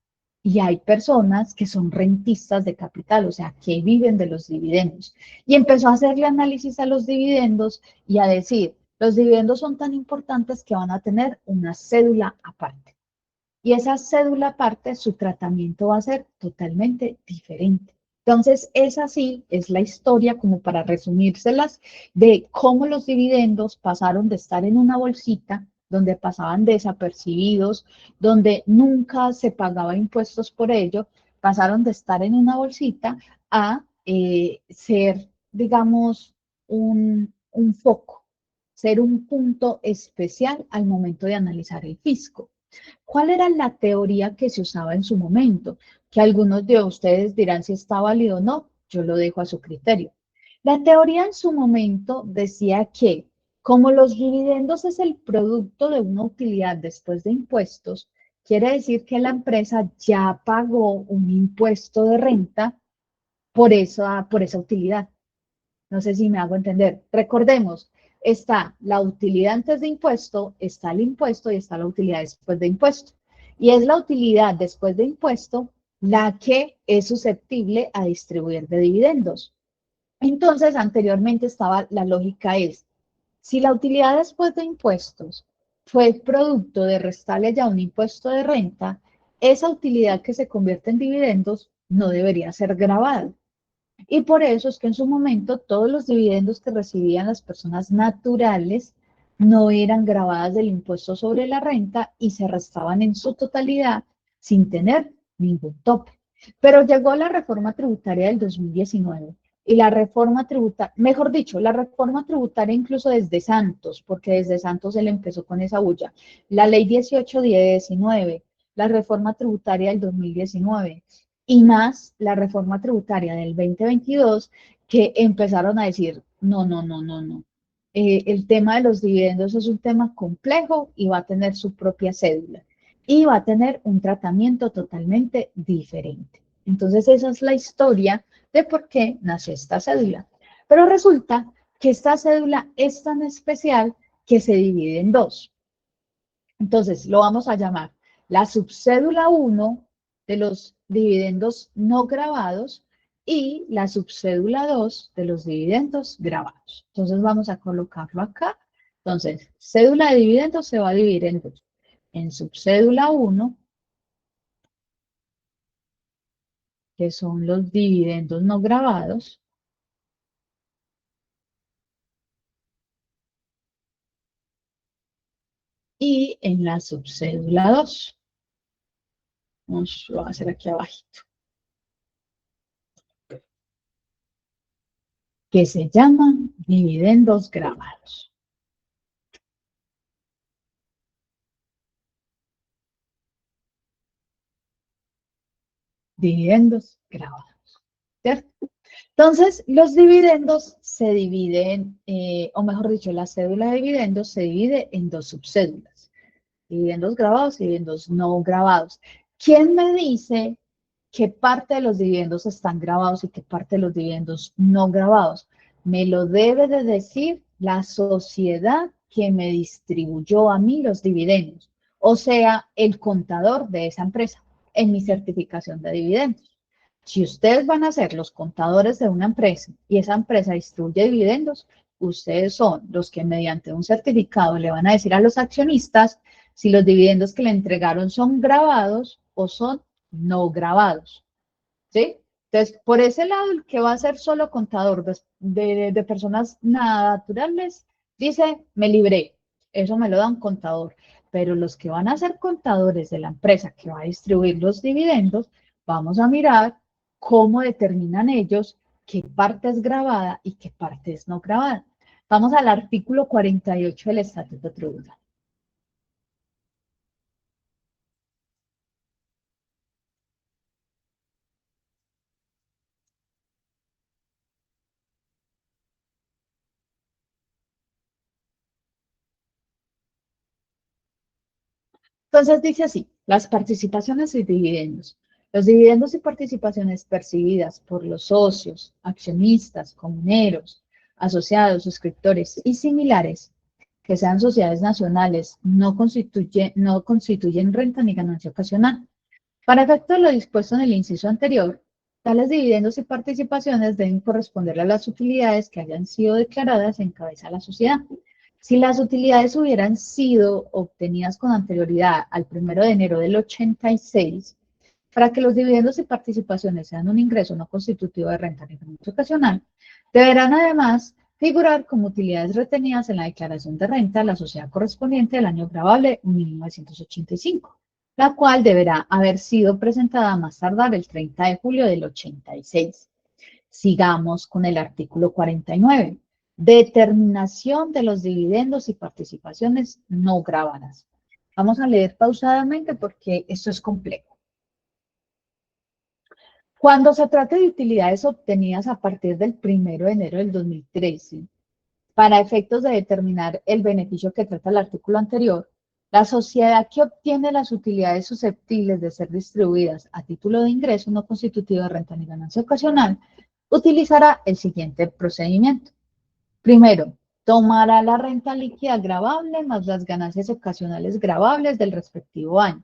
Y hay personas que son rentistas de capital, o sea, que viven de los dividendos. Y empezó a hacerle análisis a los dividendos y a decir, los dividendos son tan importantes que van a tener una cédula aparte. Y esa cédula aparte, su tratamiento va a ser totalmente diferente. Entonces, esa sí es la historia, como para resumírselas, de cómo los dividendos pasaron de estar en una bolsita, donde pasaban desapercibidos, donde nunca se pagaba impuestos por ello, pasaron de estar en una bolsita a ser, digamos, un foco, ser un punto especial al momento de analizar el fisco. ¿Cuál era la teoría que se usaba en su momento? Que algunos de ustedes dirán si está válido o no, yo lo dejo a su criterio. La teoría en su momento decía que como los dividendos es el producto de una utilidad después de impuestos, quiere decir que la empresa ya pagó un impuesto de renta por esa utilidad. No sé si me hago entender. Recordemos, está la utilidad antes de impuesto, está el impuesto y está la utilidad después de impuesto. Y es la utilidad después de impuesto la que es susceptible a distribuir de dividendos. Entonces, anteriormente estaba la lógica es, si la utilidad después de impuestos fue producto de restarle ya un impuesto de renta, esa utilidad que se convierte en dividendos no debería ser gravada. Y por eso es que en su momento todos los dividendos que recibían las personas naturales no eran gravadas del impuesto sobre la renta y se restaban en su totalidad sin tener ningún tope. Pero llegó la reforma tributaria del 2019 y la reforma tributaria, mejor dicho, la reforma tributaria incluso desde Santos, porque desde Santos él empezó con esa bulla, la ley 1819, la reforma tributaria del 2019, y más la reforma tributaria del 2022, que empezaron a decir, no, no, no, no, no. El tema de los dividendos es un tema complejo y va a tener su propia cédula y va a tener un tratamiento totalmente diferente. Entonces esa es la historia de por qué nació esta cédula. Pero resulta que esta cédula es tan especial que se divide en dos. Entonces lo vamos a llamar la subcédula 1 de los dividendos no grabados y la subcédula 2 de los dividendos grabados. Entonces vamos a colocarlo acá. Entonces, cédula de dividendos se va a dividir en dos. En subcédula 1, que son los dividendos no grabados, y en la subcédula 2. Vamos a hacer aquí abajito. Que se llaman dividendos grabados. Dividendos grabados, ¿cierto? Entonces, los dividendos se dividen, o mejor dicho, la cédula de dividendos se divide en dos subcédulas. Dividendos grabados y dividendos no grabados. ¿Quién me dice qué parte de los dividendos están grabados y qué parte de los dividendos no grabados? Me lo debe de decir la sociedad que me distribuyó a mí los dividendos, o sea, el contador de esa empresa. en mi certificación de dividendos. Si ustedes van a ser los contadores de una empresa y esa empresa distribuye dividendos, ustedes son los que mediante un certificado le van a decir a los accionistas si los dividendos que le entregaron son grabados o son no grabados. ¿Sí? Entonces, por ese lado, el que va a ser solo contador de personas naturales, dice, me libré. Eso me lo da un contador. Pero los que van a ser contadores de la empresa que va a distribuir los dividendos, vamos a mirar cómo determinan ellos qué parte es grabada y qué parte es no grabada. Vamos al artículo 48 del Estatuto Tributario. Entonces dice así, las participaciones y dividendos. Los dividendos y participaciones percibidas por los socios, accionistas, comuneros, asociados, suscriptores y similares, que sean sociedades nacionales, no constituyen renta ni ganancia ocasional. Para efecto de lo dispuesto en el inciso anterior, tales dividendos y participaciones deben corresponder a las utilidades que hayan sido declaradas en cabeza de la sociedad. Si las utilidades hubieran sido obtenidas con anterioridad al 1 de enero del 86, para que los dividendos y participaciones sean un ingreso no constitutivo de renta ni ganancia ocasional, deberán además figurar como utilidades retenidas en la declaración de renta de la sociedad correspondiente del año gravable 1985, la cual deberá haber sido presentada a más tardar el 30 de julio del 86. Sigamos con el artículo 49. Determinación de los dividendos y participaciones no grabadas. Vamos a leer pausadamente porque esto es complejo. Cuando se trate de utilidades obtenidas a partir del 1 de enero del 2013, para efectos de determinar el beneficio que trata el artículo anterior, la sociedad que obtiene las utilidades susceptibles de ser distribuidas a título de ingreso no constitutivo de renta ni ganancia ocasional utilizará el siguiente procedimiento. Primero, tomará la renta líquida gravable más las ganancias ocasionales gravables del respectivo año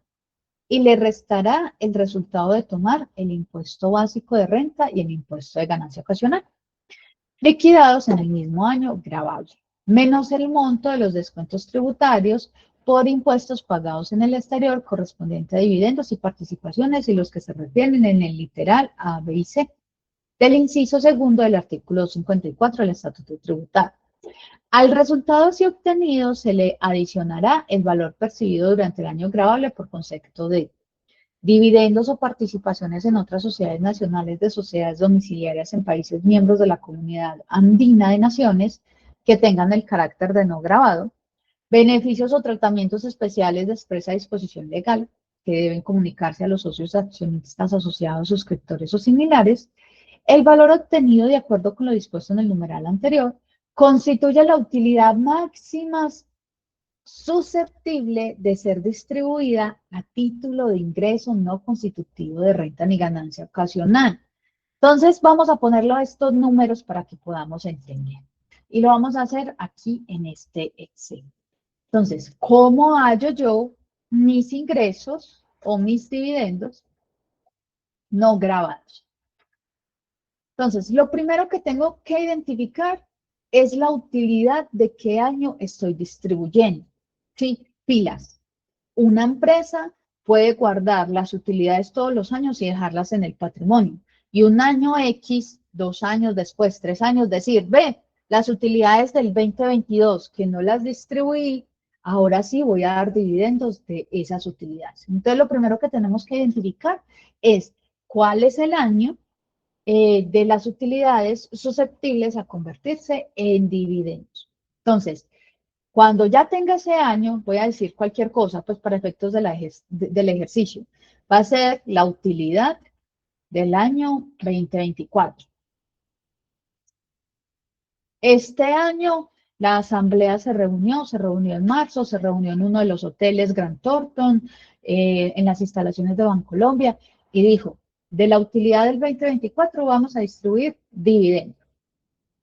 y le restará el resultado de tomar el impuesto básico de renta y el impuesto de ganancia ocasional, liquidados en el mismo año gravable, menos el monto de los descuentos tributarios por impuestos pagados en el exterior correspondiente a dividendos y participaciones y los que se refieren en el literal A, B y C del inciso segundo del artículo 54 del Estatuto Tributario. Al resultado así obtenido se le adicionará el valor percibido durante el año gravable por concepto de dividendos o participaciones en otras sociedades nacionales de sociedades domiciliarias en países miembros de la Comunidad Andina de Naciones que tengan el carácter de no gravado, beneficios o tratamientos especiales de expresa disposición legal que deben comunicarse a los socios accionistas asociados, suscriptores o similares. El valor obtenido de acuerdo con lo dispuesto en el numeral anterior constituye la utilidad máxima susceptible de ser distribuida a título de ingreso no constitutivo de renta ni ganancia ocasional. Entonces vamos a ponerlo a estos números para que podamos entender. Y lo vamos a hacer aquí en este Excel. Entonces, ¿cómo hallo yo mis ingresos o mis dividendos no grabados? Entonces, lo primero que tengo que identificar es la utilidad de qué año estoy distribuyendo. Sí, pilas. Una empresa puede guardar las utilidades todos los años y dejarlas en el patrimonio. Y un año X, 2 años después, 3 años, decir, ve, las utilidades del 2022 que no las distribuí, ahora sí voy a dar dividendos de esas utilidades. Entonces, lo primero que tenemos que identificar es cuál es el año de las utilidades susceptibles a convertirse en dividendos. Entonces, cuando ya tenga ese año, voy a decir cualquier cosa, pues para efectos del ejercicio, va a ser la utilidad del año 2024. Este año la asamblea se reunió en marzo, se reunió en uno de los hoteles Grand Thornton, en las instalaciones de Bancolombia, y dijo, de la utilidad del 2024 vamos a distribuir dividendos.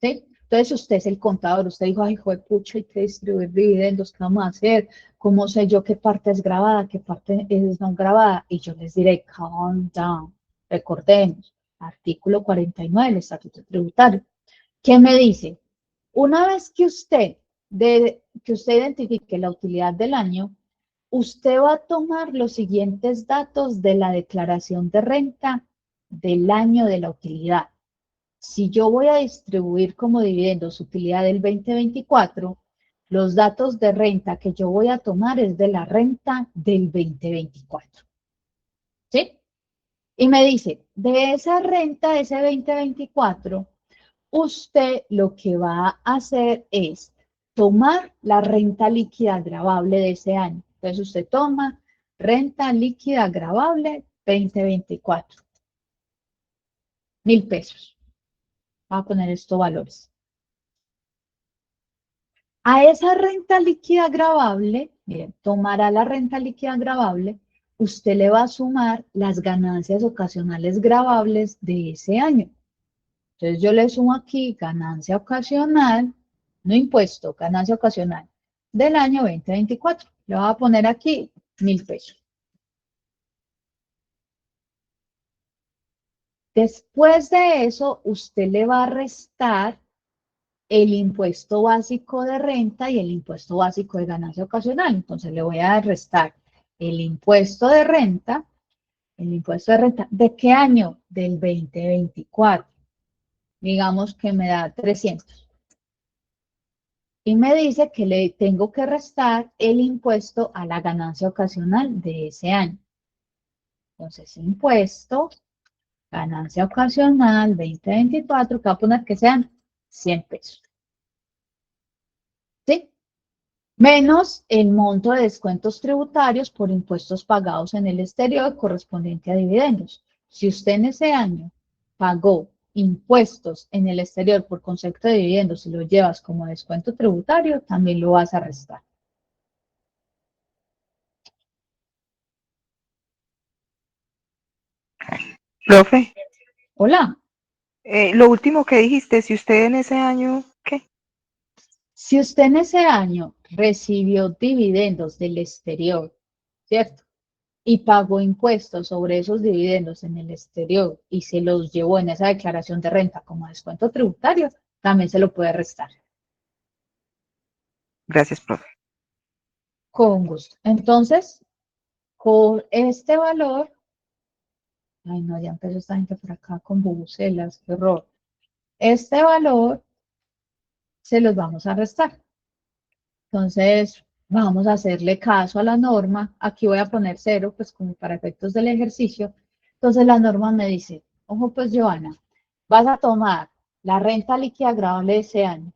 ¿Sí? Entonces, si usted es el contador, usted dijo, ay, hijo de pucha, hay que distribuir dividendos, ¿qué vamos a hacer? ¿Cómo sé yo qué parte es grabada, qué parte es no grabada? Y yo les diré, calm down. Recordemos, artículo 49 del Estatuto Tributario. ¿Qué me dice? Una vez que usted identifique la utilidad del año, usted va a tomar los siguientes datos de la declaración de renta del año de la utilidad. Si yo voy a distribuir como dividendos utilidad del 2024, los datos de renta que yo voy a tomar es de la renta del 2024. ¿Sí? Y me dice, de esa renta, de ese 2024, usted lo que va a hacer es tomar la renta líquida gravable de ese año. Entonces usted toma renta líquida gravable 2024. 1.000 pesos. Voy a poner estos valores. A esa renta líquida gravable, miren, tomará la renta líquida gravable, usted le va a sumar las ganancias ocasionales gravables de ese año. Entonces yo le sumo aquí ganancia ocasional, no impuesto, ganancia ocasional del año 2024. Le voy a poner aquí 1.000 pesos. Después de eso, usted le va a restar el impuesto básico de renta y el impuesto básico de ganancia ocasional. Entonces le voy a restar el impuesto de renta. ¿El impuesto de renta de qué año? Del 2024. Digamos que me da 300. Y me dice que le tengo que restar el impuesto a la ganancia ocasional de ese año. Entonces, impuesto, ganancia ocasional 2024, que va a poner que sean 100 pesos. ¿Sí? Menos el monto de descuentos tributarios por impuestos pagados en el exterior correspondiente a dividendos. Si usted en ese año pagó impuestos en el exterior por concepto de dividendos y lo llevas como descuento tributario, también lo vas a restar. Profe, Hola. lo último que dijiste, si usted en ese año, ¿qué? Si usted en ese año recibió dividendos del exterior, ¿cierto? Y pagó impuestos sobre esos dividendos en el exterior y se los llevó en esa declaración de renta como descuento tributario, también se lo puede restar. Gracias, profe. Con gusto. Entonces, con este valor, ay no, ya empezó esta gente por acá con bubucelas, qué horror. Este valor se los vamos a restar. Entonces, vamos a hacerle caso a la norma. Aquí voy a poner 0, pues como para efectos del ejercicio. Entonces, la norma me dice, ojo pues, Joana, vas a tomar la renta líquida gravable de ese año,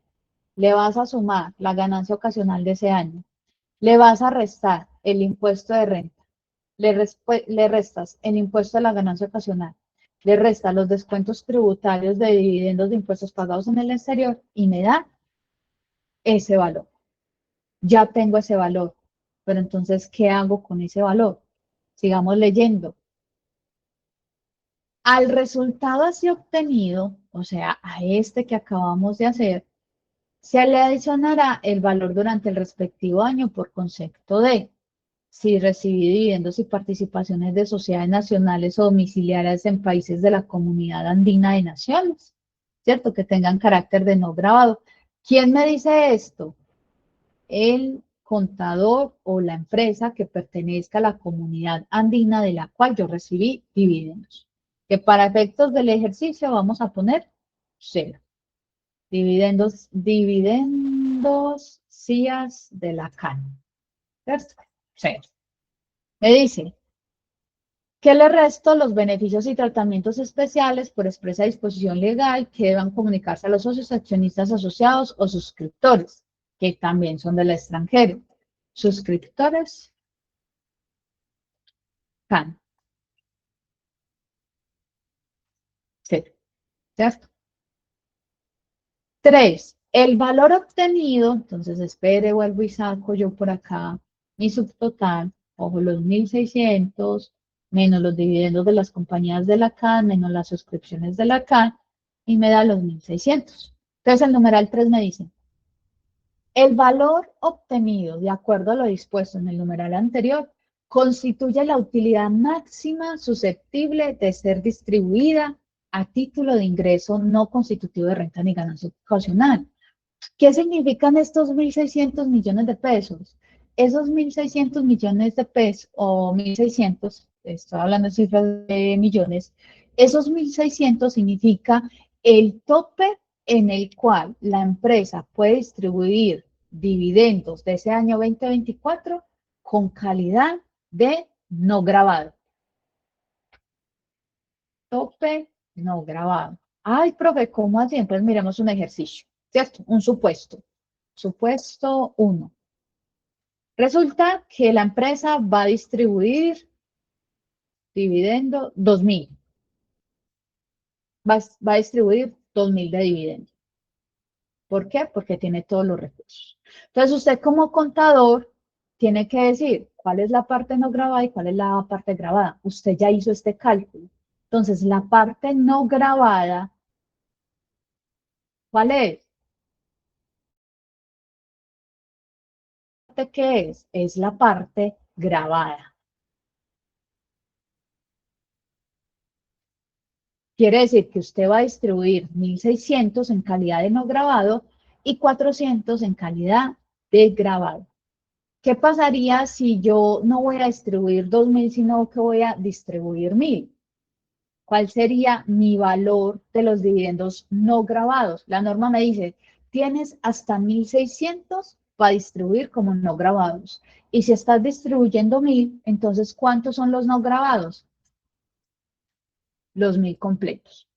le vas a sumar la ganancia ocasional de ese año, le vas a restar el impuesto de renta, le restas el impuesto de la ganancia ocasional, le restas los descuentos tributarios de dividendos de impuestos pagados en el exterior y me da ese valor. Ya tengo ese valor, pero entonces, ¿qué hago con ese valor? Sigamos leyendo. Al resultado así obtenido, o sea, a este que acabamos de hacer, se le adicionará el valor durante el respectivo año por concepto de si recibí dividendos y participaciones de sociedades nacionales o domiciliarias en países de la Comunidad Andina de Naciones, ¿cierto? Que tengan carácter de no grabado. ¿Quién me dice esto? El contador o la empresa que pertenezca a la comunidad andina de la cual yo recibí dividendos. Que para efectos del ejercicio vamos a poner 0. Dividendos CIAS de la CAN. ¿Cierto? 0. Me dice que le resto los beneficios y tratamientos especiales por expresa disposición legal que deban comunicarse a los socios, accionistas asociados o suscriptores, que también son del extranjero. Suscriptores CAN. Sí, ¿cierto? 3. El valor obtenido, entonces espere, vuelvo y saco yo por acá mi subtotal, ojo, los 1.600, menos los dividendos de las compañías de la CAN, menos las suscripciones de la CAN, y me da los 1.600. Entonces el numeral 3 me dice, el valor obtenido de acuerdo a lo dispuesto en el numeral anterior constituye la utilidad máxima susceptible de ser distribuida a título de ingreso no constitutivo de renta ni ganancia ocasional. ¿Qué significan estos 1.600 millones de pesos? Esos 1.600 millones de pesos, o 1.600, estoy hablando de cifras de millones, esos 1.600 significa el tope en el cual la empresa puede distribuir dividendos de ese año 2024 con calidad de no grabado. Tope no grabado. Ay, profe, ¿cómo así? Entonces miremos un ejercicio, ¿cierto? Un supuesto. Supuesto 1. Resulta que la empresa va a distribuir dividendo 2.000. Va a distribuir 2.000 de dividendo. ¿Por qué? Porque tiene todos los recursos. Entonces usted como contador tiene que decir cuál es la parte no grabada y cuál es la parte grabada. Usted ya hizo este cálculo. Entonces la parte no grabada, ¿cuál es? ¿Qué es? Es la parte grabada. Quiere decir que usted va a distribuir 1.600 en calidad de no grabado y 400 en calidad de grabado. ¿Qué pasaría si yo no voy a distribuir 2.000, sino que voy a distribuir 1.000? ¿Cuál sería mi valor de los dividendos no grabados? La norma me dice, tienes hasta 1.600 para distribuir como no grabados. Y si estás distribuyendo 1.000, entonces, ¿cuántos son los no grabados? Los 1.000 completos.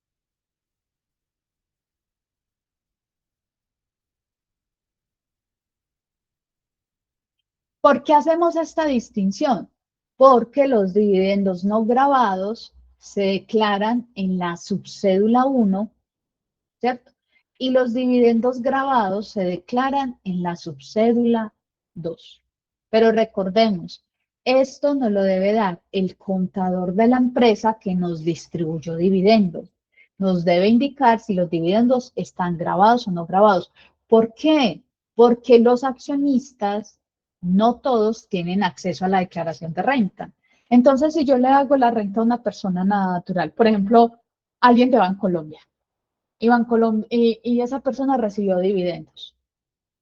¿Por qué hacemos esta distinción? Porque los dividendos no grabados se declaran en la subcédula 1, ¿cierto? Y los dividendos grabados se declaran en la subcédula 2. Pero recordemos, esto nos lo debe dar el contador de la empresa que nos distribuyó dividendos. Nos debe indicar si los dividendos están grabados o no grabados. ¿Por qué? Porque los accionistas, no todos tienen acceso a la declaración de renta. Entonces, si yo le hago la renta a una persona natural, por ejemplo, alguien de Bancolombia, y esa persona recibió dividendos.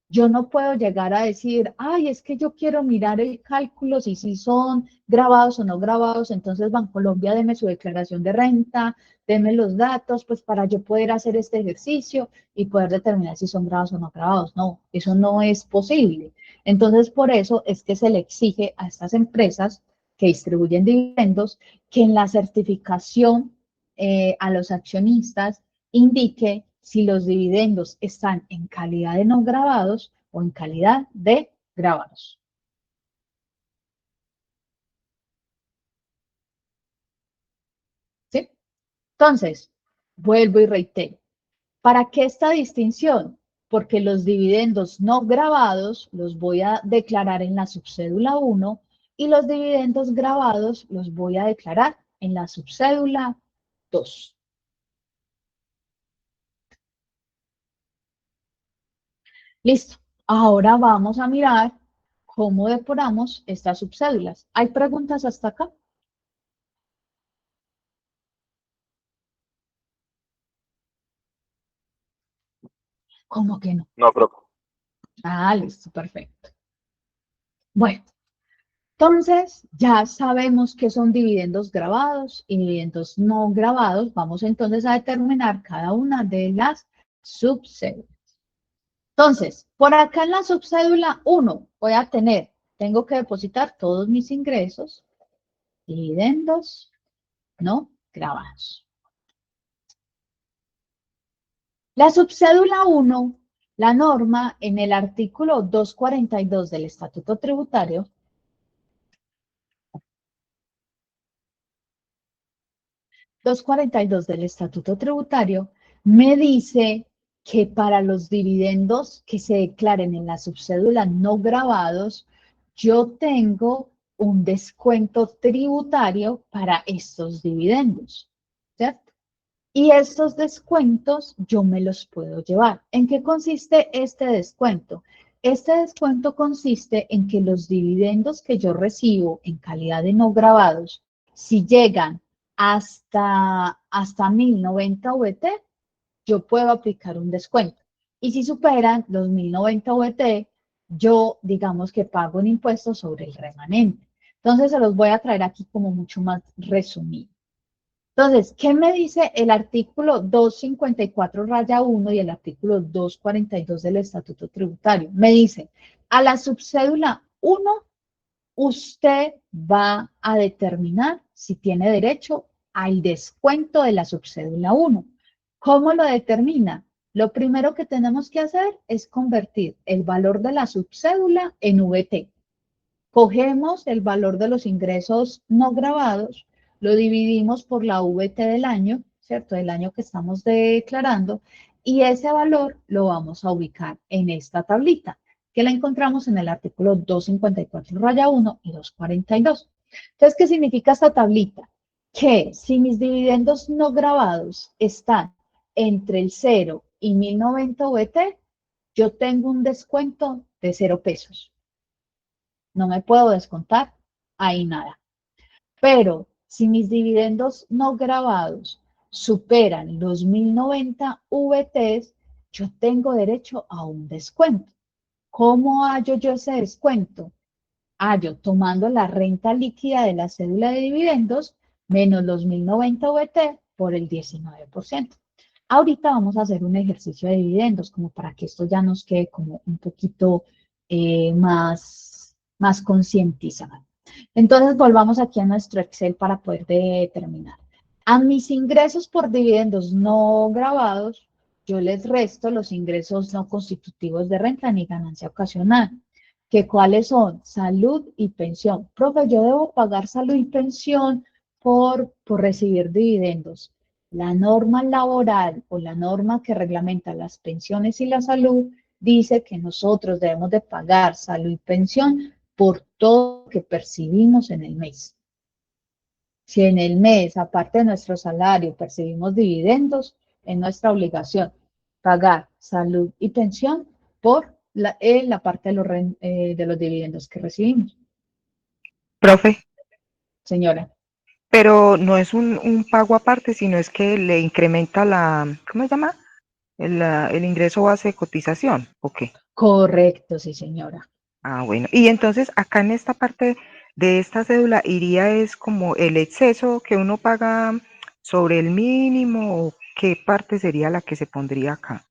Yo no puedo llegar a decir, ay, es que yo quiero mirar el cálculo, si son grabados o no grabados, entonces Bancolombia deme su declaración de renta, deme los datos, pues para yo poder hacer este ejercicio y poder determinar si son grabados o no grabados. No, eso no es posible. Entonces, por eso es que se le exige a estas empresas que distribuyen dividendos que en la certificación a los accionistas indique si los dividendos están en calidad de no grabados o en calidad de grabados. ¿Sí? Entonces, vuelvo y reitero. ¿Para qué esta distinción? Porque los dividendos no grabados los voy a declarar en la subcédula 1 y los dividendos grabados los voy a declarar en la subcédula 2. Listo. Ahora vamos a mirar cómo depuramos estas subcédulas. ¿Hay preguntas hasta acá? ¿Cómo que no? No, profe. Ah, listo, perfecto. Bueno, entonces ya sabemos qué son dividendos grabados y dividendos no grabados. Vamos entonces a determinar cada una de las subcédulas. Entonces, por acá en la subcédula 1 voy a tener, tengo que depositar todos mis ingresos, dividendos no grabados. La subcédula 1, la norma en el artículo 242 del Estatuto Tributario, del Estatuto Tributario, me dice que para los dividendos que se declaren en la subcédula no grabados, yo tengo un descuento tributario para estos dividendos, ¿cierto? Y estos descuentos yo me los puedo llevar. ¿En qué consiste este descuento? Este descuento consiste en que los dividendos que yo recibo en calidad de no grabados, si llegan hasta 1090 VT, yo puedo aplicar un descuento. Y si superan los 1090 VT, yo digamos que pago un impuesto sobre el remanente. Entonces se los voy a traer aquí como mucho más resumido. Entonces, ¿qué me dice el artículo 254-1 y el artículo 242 del Estatuto Tributario? Me dice, a la subcédula 1, usted va a determinar si tiene derecho al descuento de la subcédula 1. ¿Cómo lo determina? Lo primero que tenemos que hacer es convertir el valor de la subcédula en VT. Cogemos el valor de los ingresos no grabados, lo dividimos por la VT del año, ¿cierto? Del año que estamos declarando, y ese valor lo vamos a ubicar en esta tablita, que la encontramos en el artículo 254-1 y 242. Entonces, ¿qué significa esta tablita? Que si mis dividendos no grabados están entre el 0 y 1090 VT, yo tengo un descuento de 0 pesos. No me puedo descontar ahí nada. Pero si mis dividendos no grabados superan los 1090 VTs, yo tengo derecho a un descuento. ¿Cómo hallo yo ese descuento? Hallo tomando la renta líquida de la cédula de dividendos menos los 1090 VT por el 19%. Ahorita vamos a hacer un ejercicio de dividendos como para que esto ya nos quede como un poquito más concientizado. Entonces volvamos aquí a nuestro Excel para poder determinar. A mis ingresos por dividendos no grabados, yo les resto los ingresos no constitutivos de renta ni ganancia ocasional. ¿Que cuáles son? Salud y pensión. Profe, yo debo pagar salud y pensión por recibir dividendos. La norma laboral o la norma que reglamenta las pensiones y la salud dice que nosotros debemos de pagar salud y pensión por todo lo que percibimos en el mes. Si en el mes, aparte de nuestro salario, percibimos dividendos, es nuestra obligación pagar salud y pensión por la parte de los dividendos que recibimos. Profe, Señora. pero no es un pago aparte, sino es que le incrementa la, ¿cómo se llama? El ingreso base de cotización, ¿o qué? Correcto, sí, señora. Ah, bueno. Y entonces acá en esta parte de esta cédula iría es como el exceso que uno paga sobre el mínimo, ¿o qué parte sería la que se pondría acá?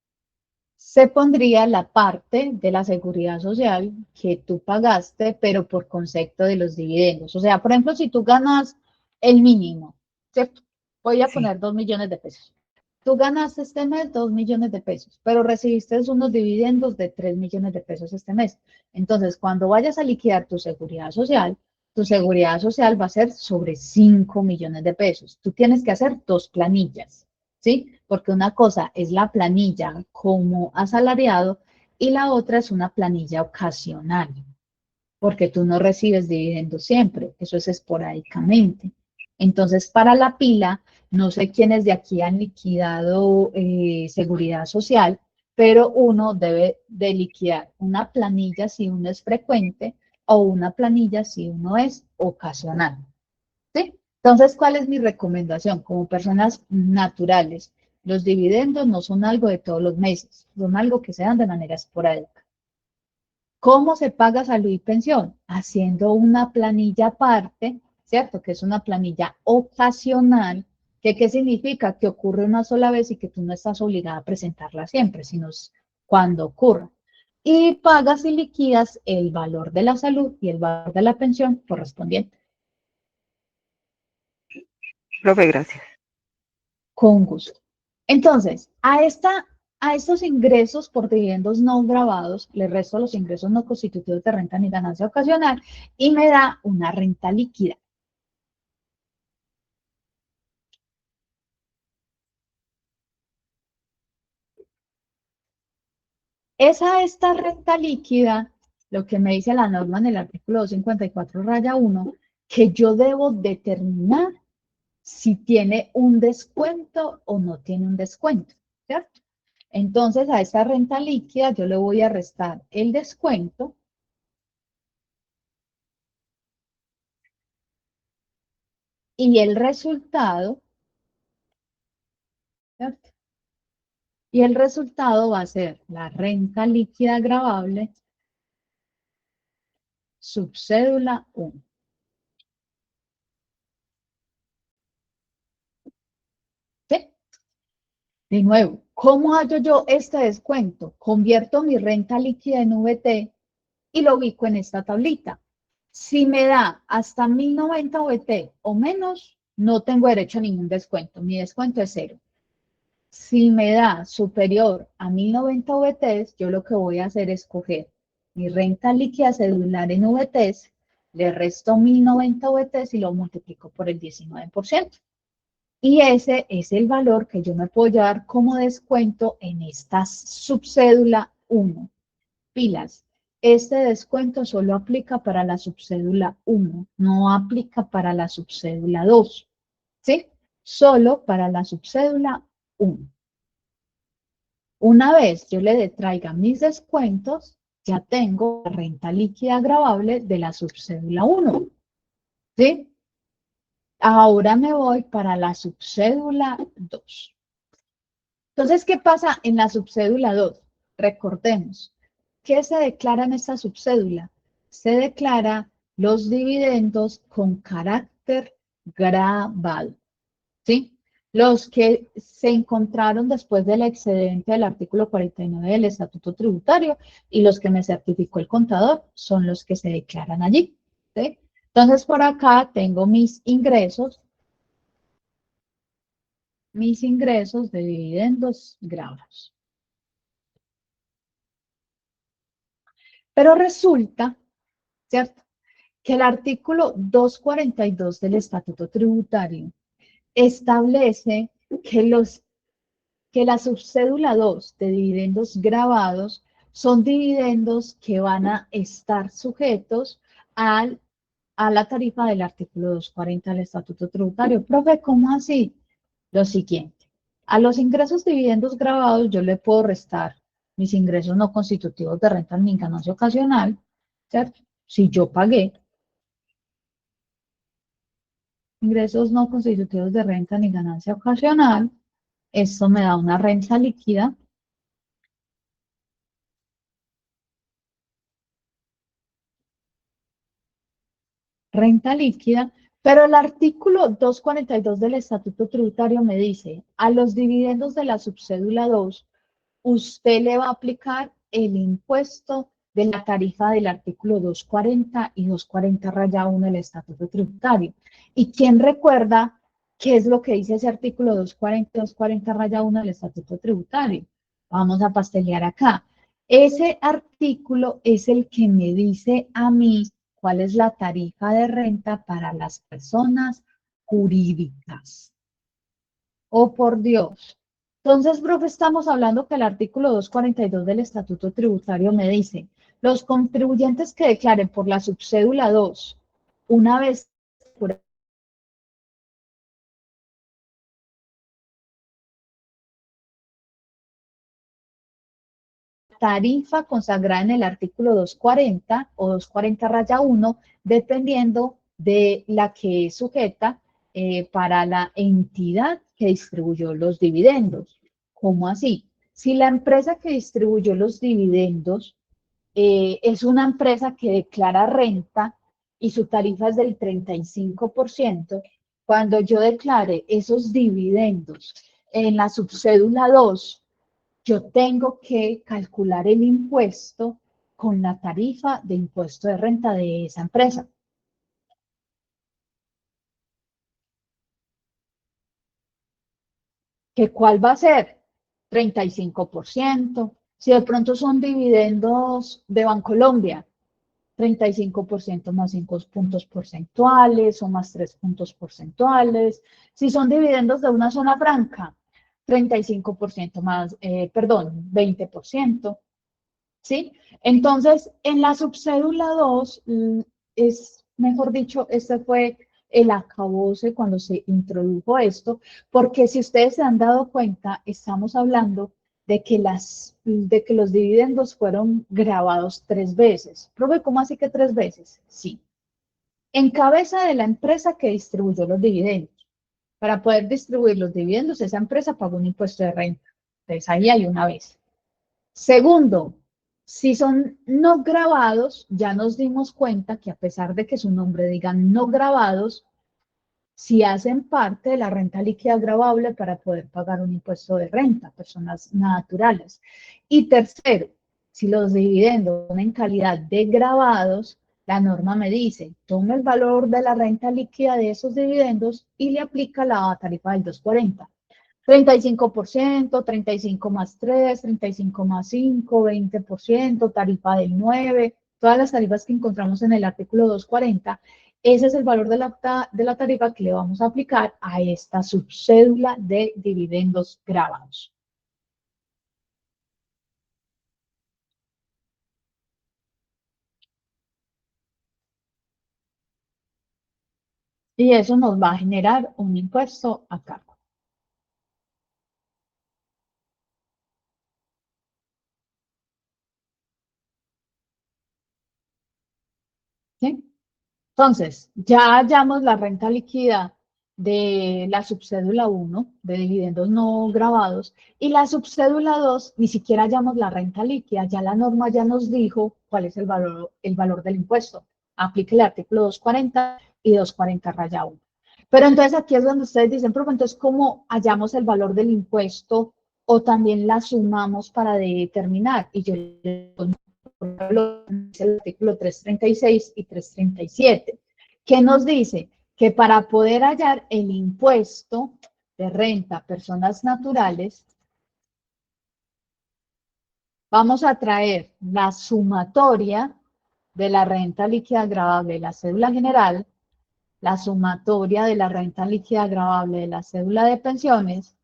Se pondría la parte de la seguridad social que tú pagaste, pero por concepto de los dividendos. O sea, por ejemplo, si tú ganas el mínimo, ¿cierto? Voy a Sí. poner 2 millones de pesos. Tú ganaste este mes 2 millones de pesos, pero recibiste unos dividendos de 3 millones de pesos este mes. Entonces, cuando vayas a liquidar tu seguridad social va a ser sobre 5 millones de pesos. Tú tienes que hacer 2 planillas, ¿sí? Porque una cosa es la planilla como asalariado y la otra es una planilla ocasional, porque tú no recibes dividendos siempre, eso es esporádicamente. Entonces, para la pila, no sé quiénes de aquí han liquidado seguridad social, pero uno debe de liquidar una planilla si uno es frecuente o una planilla si uno es ocasional. ¿Sí? Entonces, ¿cuál es mi recomendación? Como personas naturales, los dividendos no son algo de todos los meses, son algo que se dan de manera esporádica. ¿Cómo se paga salud y pensión? Haciendo una planilla aparte, ¿cierto? Que es una planilla ocasional. ¿Qué significa? Que ocurre una sola vez y que tú no estás obligada a presentarla siempre, sino cuando ocurra. Y pagas y liquidas el valor de la salud y el valor de la pensión correspondiente. Profe, gracias. Con gusto. Entonces, a estos ingresos por dividendos no grabados, le resto los ingresos no constitutivos de renta ni ganancia ocasional y me da una renta líquida. Esta renta líquida, lo que me dice la norma en el artículo 254-1, que yo debo determinar si tiene un descuento o no tiene un descuento, ¿cierto? Entonces, a esta renta líquida yo le voy a restar el descuento y el resultado, ¿cierto? Y el resultado va a ser la renta líquida gravable subcédula 1. ¿Sí? De nuevo, ¿cómo hallo yo este descuento? Convierto mi renta líquida en VT y lo ubico en esta tablita. Si me da hasta 1090 VT o menos, no tengo derecho a ningún descuento. Mi descuento es 0. Si me da superior a 1090 VTs, yo lo que voy a hacer es coger mi renta líquida cedular en VTs, le resto 1090 VTs y lo multiplico por el 19%. Y ese es el valor que yo me puedo llevar como descuento en esta subcédula 1. Pilas. Este descuento solo aplica para la subcédula 1, no aplica para la subcédula 2. ¿Sí? Solo para la subcédula 1. Una vez yo le detraiga mis descuentos, ya tengo la renta líquida gravable de la subcédula 1. ¿Sí? Ahora me voy para la subcédula 2. Entonces, ¿qué pasa en la subcédula 2? Recordemos, ¿qué se declara en esta subcédula? Se declara los dividendos con carácter grabado, ¿sí? Los que se encontraron después del excedente del artículo 49 del Estatuto Tributario y los que me certificó el contador son los que se declaran allí, ¿sí? Entonces, por acá tengo mis ingresos de dividendos grabados. Pero resulta, ¿cierto?, que el artículo 242 del Estatuto Tributario establece que la subcédula 2 de dividendos grabados son dividendos que van a estar sujetos a la tarifa del artículo 240 del Estatuto Tributario. Profe, ¿cómo así? Lo siguiente, a los ingresos dividendos grabados yo le puedo restar mis ingresos no constitutivos de renta ni ganancia ocasional, ¿cierto? Si yo pagué ingresos no constitutivos de renta ni ganancia ocasional, esto me da una renta líquida pero el artículo 242 del Estatuto Tributario me dice, a los dividendos de la subcédula 2, usted le va a aplicar el impuesto de la tarifa del artículo 240 y 240-1 del Estatuto Tributario. ¿Y quién recuerda qué es lo que dice ese artículo 240 y 240-1 del Estatuto Tributario? Vamos a pastelear acá. Ese artículo es el que me dice a mí cuál es la tarifa de renta para las personas jurídicas. Oh, por Dios. Entonces, profe, estamos hablando que el artículo 242 del Estatuto Tributario me dice, los contribuyentes que declaren por la subcédula 2, una vez por tarifa consagrada en el artículo 240 o 240-1, dependiendo de la que es sujeta para la entidad que distribuyó los dividendos. ¿Cómo así? Si la empresa que distribuyó los dividendos es una empresa que declara renta y su tarifa es del 35%, cuando yo declare esos dividendos en la subcédula 2, yo tengo que calcular el impuesto con la tarifa de impuesto de renta de esa empresa. ¿Que cuál va a ser? 35%. Si de pronto son dividendos de Bancolombia, 35% más 5 puntos porcentuales o más 3 puntos porcentuales. Si son dividendos de una zona franca, 35% más, 20%. ¿Sí? Entonces, en la subcédula 2, es, mejor dicho, este fue el acabose cuando se introdujo esto, porque si ustedes se han dado cuenta, estamos hablando de que los dividendos fueron grabados 3 veces. Profe, ¿cómo así que 3 veces? Sí. En cabeza de la empresa que distribuyó los dividendos. Para poder distribuir los dividendos, esa empresa pagó un impuesto de renta. Entonces, ahí hay una vez. Segundo, si son no grabados, ya nos dimos cuenta que a pesar de que su nombre diga no grabados, si hacen parte de la renta líquida gravable para poder pagar un impuesto de renta, personas naturales. Y tercero, si los dividendos son en calidad de grabados, la norma me dice, toma el valor de la renta líquida de esos dividendos y le aplica la tarifa del 240. 35%, 35 más 3, 35 más 5, 20%, tarifa del 9, todas las tarifas que encontramos en el artículo 240, ese es el valor de la tarifa que le vamos a aplicar a esta subcédula de dividendos grabados. Y eso nos va a generar un impuesto a cargo. ¿Sí? Entonces, ya hallamos la renta líquida de la subcédula 1, de dividendos no grabados, y la subcédula 2, ni siquiera hallamos la renta líquida, ya la norma ya nos dijo cuál es el valor del impuesto. Aplique el artículo 240 y 240 raya 1. Pero entonces aquí es donde ustedes dicen, pero entonces, ¿cómo hallamos el valor del impuesto o también la sumamos para determinar? Y yo el artículo 336 y 337, que nos dice que para poder hallar el impuesto de renta a personas naturales, vamos a traer la sumatoria de la renta líquida gravable de la cédula general, la sumatoria de la renta líquida gravable de la cédula de pensiones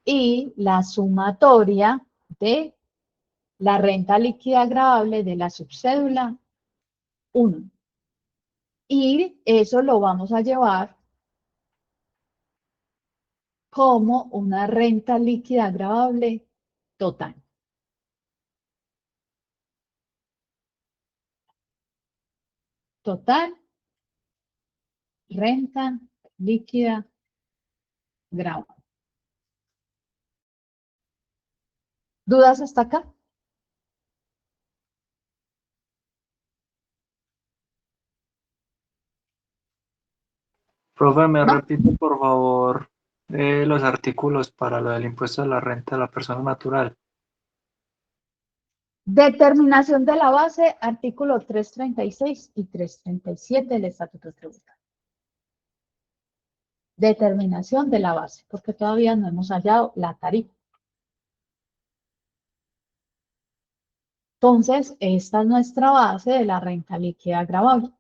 y la sumatoria de la renta líquida gravable de la subcédula 1. Y eso lo vamos a llevar como una renta líquida gravable total. Total, renta líquida gravable. ¿Dudas hasta acá? Profe, ¿me ¿No? repite por favor los artículos para lo del impuesto de la renta de la persona natural? Determinación de la base, artículo 336 y 337 del Estatuto Tributario. Determinación de la base, porque todavía no hemos hallado la tarifa. Entonces, esta es nuestra base de la renta líquida gravable.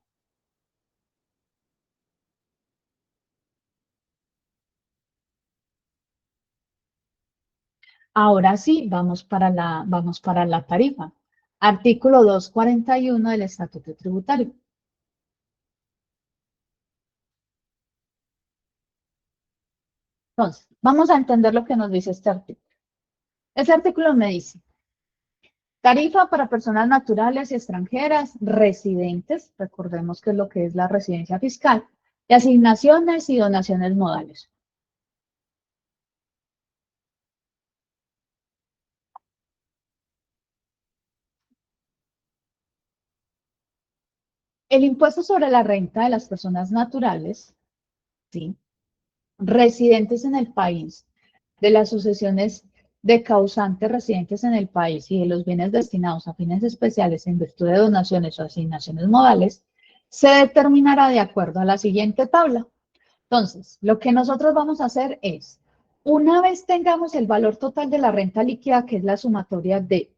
Ahora sí, vamos para la tarifa. Artículo 241 del Estatuto Tributario. Entonces, vamos a entender lo que nos dice este artículo. Este artículo me dice, tarifa para personas naturales y extranjeras residentes, recordemos que es lo que es la residencia fiscal, y asignaciones y donaciones modales. El impuesto sobre la renta de las personas naturales, ¿sí?, residentes en el país, de las sucesiones de causantes residentes en el país y de los bienes destinados a fines especiales en virtud de donaciones o asignaciones modales, se determinará de acuerdo a la siguiente tabla. Entonces, lo que nosotros vamos a hacer es, una vez tengamos el valor total de la renta líquida, que es la sumatoria de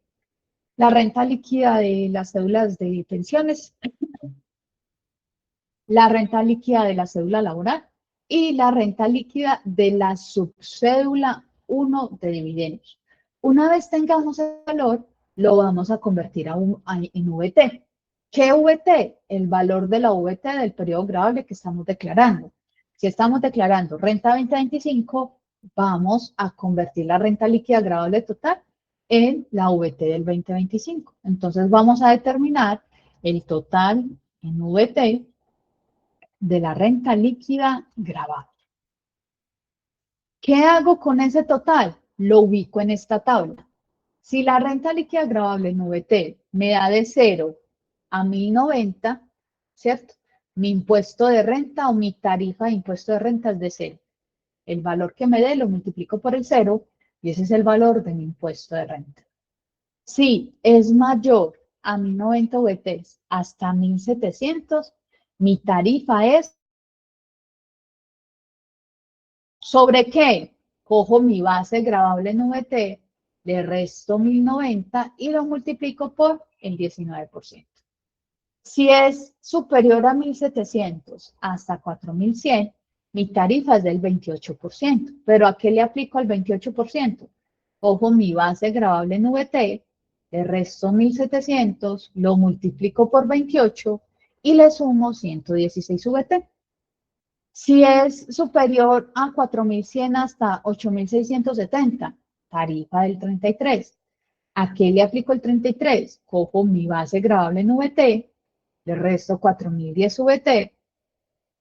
la renta líquida de las cédulas de pensiones, la renta líquida de la cédula laboral y la renta líquida de la subcédula 1 de dividendos. Una vez tengamos el valor, lo vamos a convertir en VT. ¿Qué VT? El valor de la VT del periodo gravable que estamos declarando. Si estamos declarando renta 2025, vamos a convertir la renta líquida gravable total en la VT del 2025. Entonces vamos a determinar el total en VT de la renta líquida gravable. ¿Qué hago con ese total? Lo ubico en esta tabla. Si la renta líquida gravable en VT me da de 0 a 1090, ¿cierto? Mi impuesto de renta o mi tarifa de impuesto de renta es de 0. El valor que me dé lo multiplico por el 0 y ese es el valor de mi impuesto de renta. Si es mayor a 1090 VTs hasta 1700, mi tarifa es ¿sobre qué? Cojo mi base gravable en VT, le resto 1090 y lo multiplico por el 19%. Si es superior a 1700 hasta 4100, mi tarifa es del 28%. ¿Pero a qué le aplico al 28%? Cojo mi base gravable en VT, le resto 1700, lo multiplico por 28 y le sumo 116 VT. Si es superior a 4100 hasta 8670, tarifa del 33. ¿A qué le aplico el 33? Cojo mi base gravable en VT, le resto 4010 VT,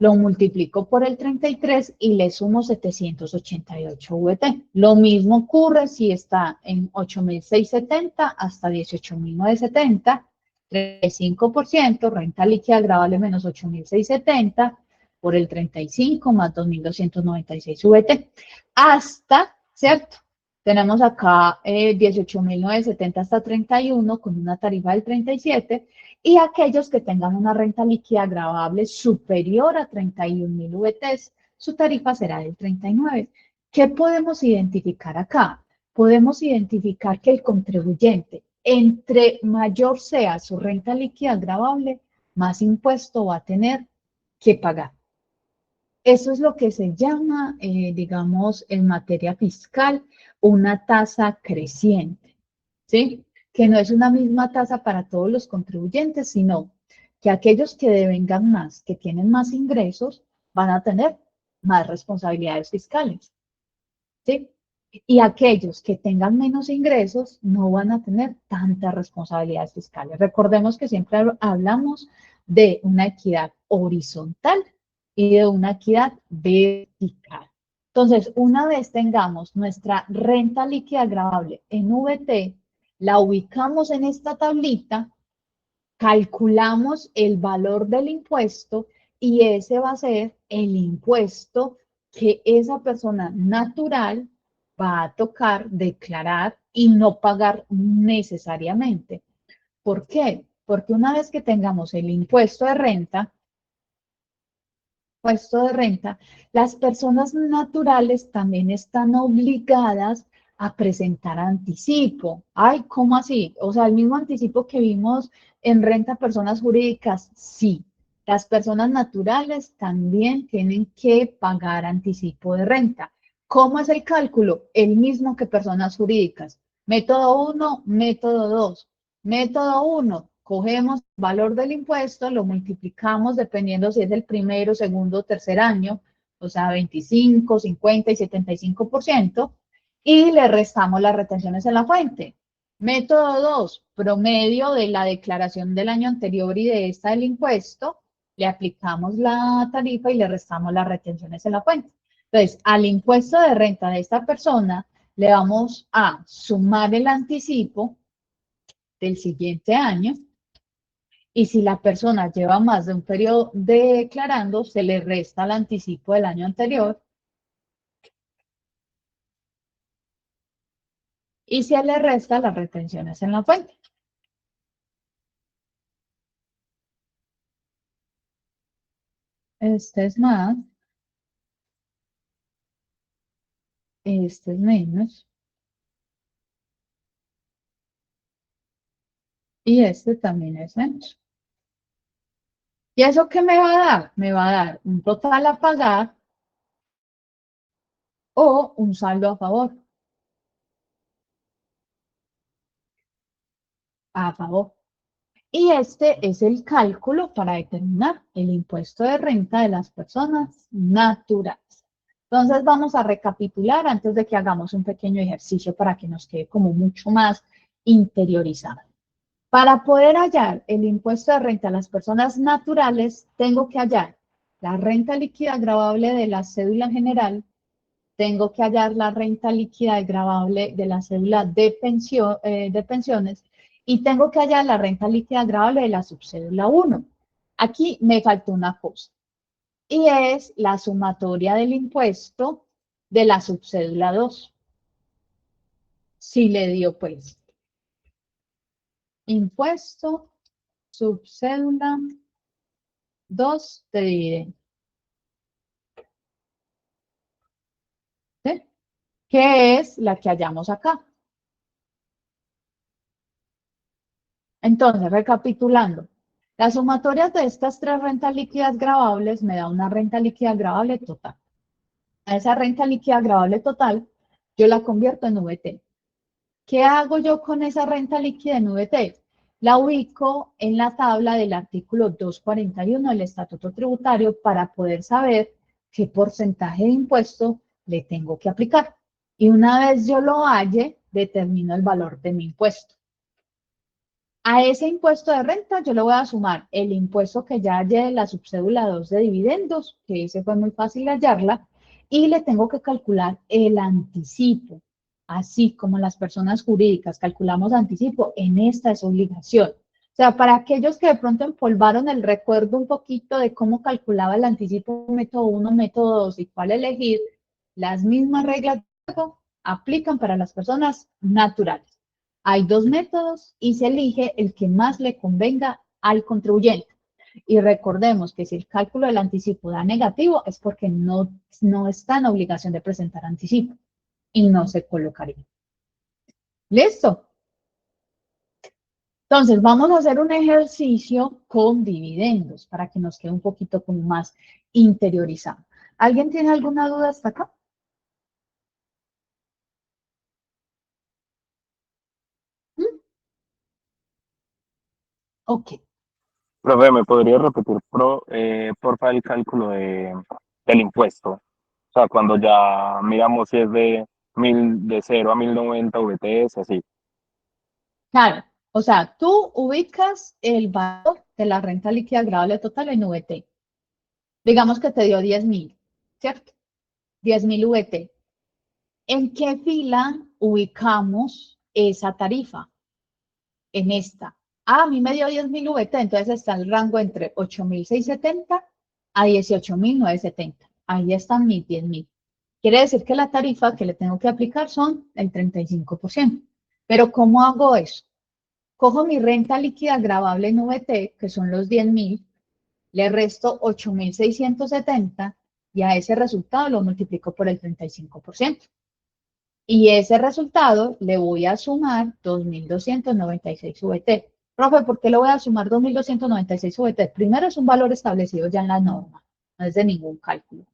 lo multiplico por el 33 y le sumo 788 VT. Lo mismo ocurre si está en 8670 hasta 18970, 35%, renta líquida gravable menos 8670 por el 35 más 2296 VT. Hasta, ¿cierto? Tenemos acá 18.970 hasta 31 con una tarifa del 37 y aquellos que tengan una renta líquida gravable superior a 31.000 VTs, su tarifa será del 39. ¿Qué podemos identificar acá? Podemos identificar que el contribuyente, entre mayor sea su renta líquida gravable, más impuesto va a tener que pagar. Eso es lo que se llama, digamos, en materia fiscal, una tasa creciente, ¿sí? Que no es una misma tasa para todos los contribuyentes, sino que aquellos que devengan más, que tienen más ingresos, van a tener más responsabilidades fiscales, ¿sí? Y aquellos que tengan menos ingresos no van a tener tantas responsabilidades fiscales. Recordemos que siempre hablamos de una equidad horizontal y de una equidad vertical. Entonces, una vez tengamos nuestra renta líquida gravable en VT, la ubicamos en esta tablita, calculamos el valor del impuesto y ese va a ser el impuesto que esa persona natural va a tocar declarar y no pagar necesariamente. ¿Por qué? Porque una vez que tengamos el impuesto de renta, las personas naturales también están obligadas a presentar anticipo. Ay, ¿cómo así? O sea, el mismo anticipo que vimos en renta a personas jurídicas, sí. Las personas naturales también tienen que pagar anticipo de renta. ¿Cómo es el cálculo? El mismo que personas jurídicas. Método 1, método 2. Método 1, cogemos el valor del impuesto, lo multiplicamos dependiendo si es el primero, segundo o tercer año, o sea, 25, 50 y 75%, y le restamos las retenciones en la fuente. Método 2, promedio de la declaración del año anterior y de esta del impuesto, le aplicamos la tarifa y le restamos las retenciones en la fuente. Entonces, al impuesto de renta de esta persona, le vamos a sumar el anticipo del siguiente año, y si la persona lleva más de un periodo declarando, se le resta el anticipo del año anterior. Y se le resta las retenciones en la fuente. Este es más. Este es menos. Y este también es menos. ¿Y eso qué me va a dar? Me va a dar un total a pagar o un saldo a favor. A favor. Y este es el cálculo para determinar el impuesto de renta de las personas naturales. Entonces vamos a recapitular antes de que hagamos un pequeño ejercicio para que nos quede como mucho más interiorizado. Para poder hallar el impuesto de renta a las personas naturales, tengo que hallar la renta líquida gravable de la cédula general, tengo que hallar la renta líquida gravable de la cédula de pensiones y tengo que hallar la renta líquida gravable de la subcédula 1. Aquí me faltó una cosa y es la sumatoria del impuesto de la subcédula 2. Si le dio pues impuesto, subcédula 2 de dividendo. ¿Sí? Que es la que hallamos acá. Entonces, recapitulando, las sumatorias de estas tres rentas líquidas gravables me da una renta líquida gravable total. A esa renta líquida gravable total, yo la convierto en VT. ¿Qué hago yo con esa renta líquida en VT? La ubico en la tabla del artículo 241 del Estatuto Tributario para poder saber qué porcentaje de impuesto le tengo que aplicar. Y una vez yo lo halle, determino el valor de mi impuesto. A ese impuesto de renta yo le voy a sumar el impuesto que ya hallé de la subcédula 2 de dividendos, que ese fue muy fácil hallarla, y le tengo que calcular el anticipo. Así como las personas jurídicas calculamos anticipo, en esta es obligación. O sea, para aquellos que de pronto empolvaron el recuerdo un poquito de cómo calculaba el anticipo método 1, método 2 y cuál elegir, las mismas reglas de juego aplican para las personas naturales. Hay dos métodos y se elige el que más le convenga al contribuyente. Y recordemos que si el cálculo del anticipo da negativo es porque no está en obligación de presentar anticipo y no se colocaría. ¿Listo? Entonces vamos a hacer un ejercicio con dividendos para que nos quede un poquito como más interiorizado. ¿Alguien tiene alguna duda hasta acá? Ok. Profe, ¿me podría repetir, porfa, el cálculo del impuesto? O sea, cuando ya miramos si es de 0 a 1090 VTs, así. Claro, o sea, tú ubicas el valor de la renta líquida gravable total en VT. Digamos que te dio 10.000, ¿cierto? 10.000 VT. ¿En qué fila ubicamos esa tarifa? En esta. Ah, a mí me dio 10.000 VT, entonces está el rango entre 8.670 a 18.970. Ahí están mis 10.000. Quiere decir que la tarifa que le tengo que aplicar son el 35%. Pero ¿cómo hago eso? Cojo mi renta líquida gravable en VT, que son los 10.000, le resto 8.670 y a ese resultado lo multiplico por el 35%. Y ese resultado le voy a sumar 2.296 VT. Profe, ¿por qué le voy a sumar 2.296 VT? Primero, es un valor establecido ya en la norma, no es de ningún cálculo.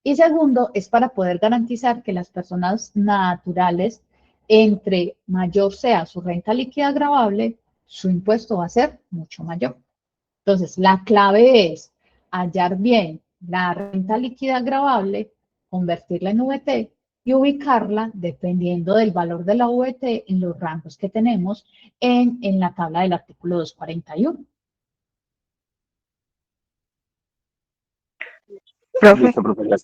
Y segundo, es para poder garantizar que las personas naturales, entre mayor sea su renta líquida gravable, su impuesto va a ser mucho mayor. Entonces, la clave es hallar bien la renta líquida gravable, convertirla en VT y ubicarla, dependiendo del valor de la VT, en los rangos que tenemos en la tabla del artículo 241. Profe, Listo, profe, ya.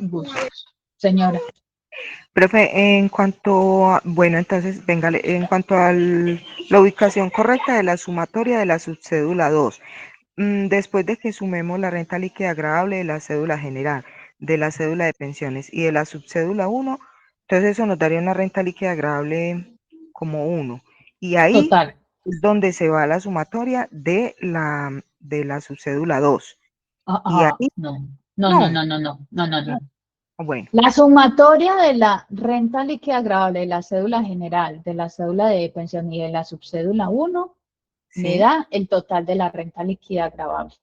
Gustos. Señora. profe, en cuanto a, bueno, entonces, venga, en cuanto a la ubicación correcta de la sumatoria de la subcédula 2, después de que sumemos la renta líquida agradable de la cédula general, de la cédula de pensiones y de la subcédula 1, entonces eso nos daría una renta líquida agradable como 1. Y ahí Total. es donde se va la sumatoria de la subcédula 2. Y ahí, No. No, no, no, no, no, no, no, no, no. bueno, La sumatoria de la renta líquida gravable de la cédula general, de la cédula de pensión y de la subcédula 1 me sí. da el total de la renta líquida gravable.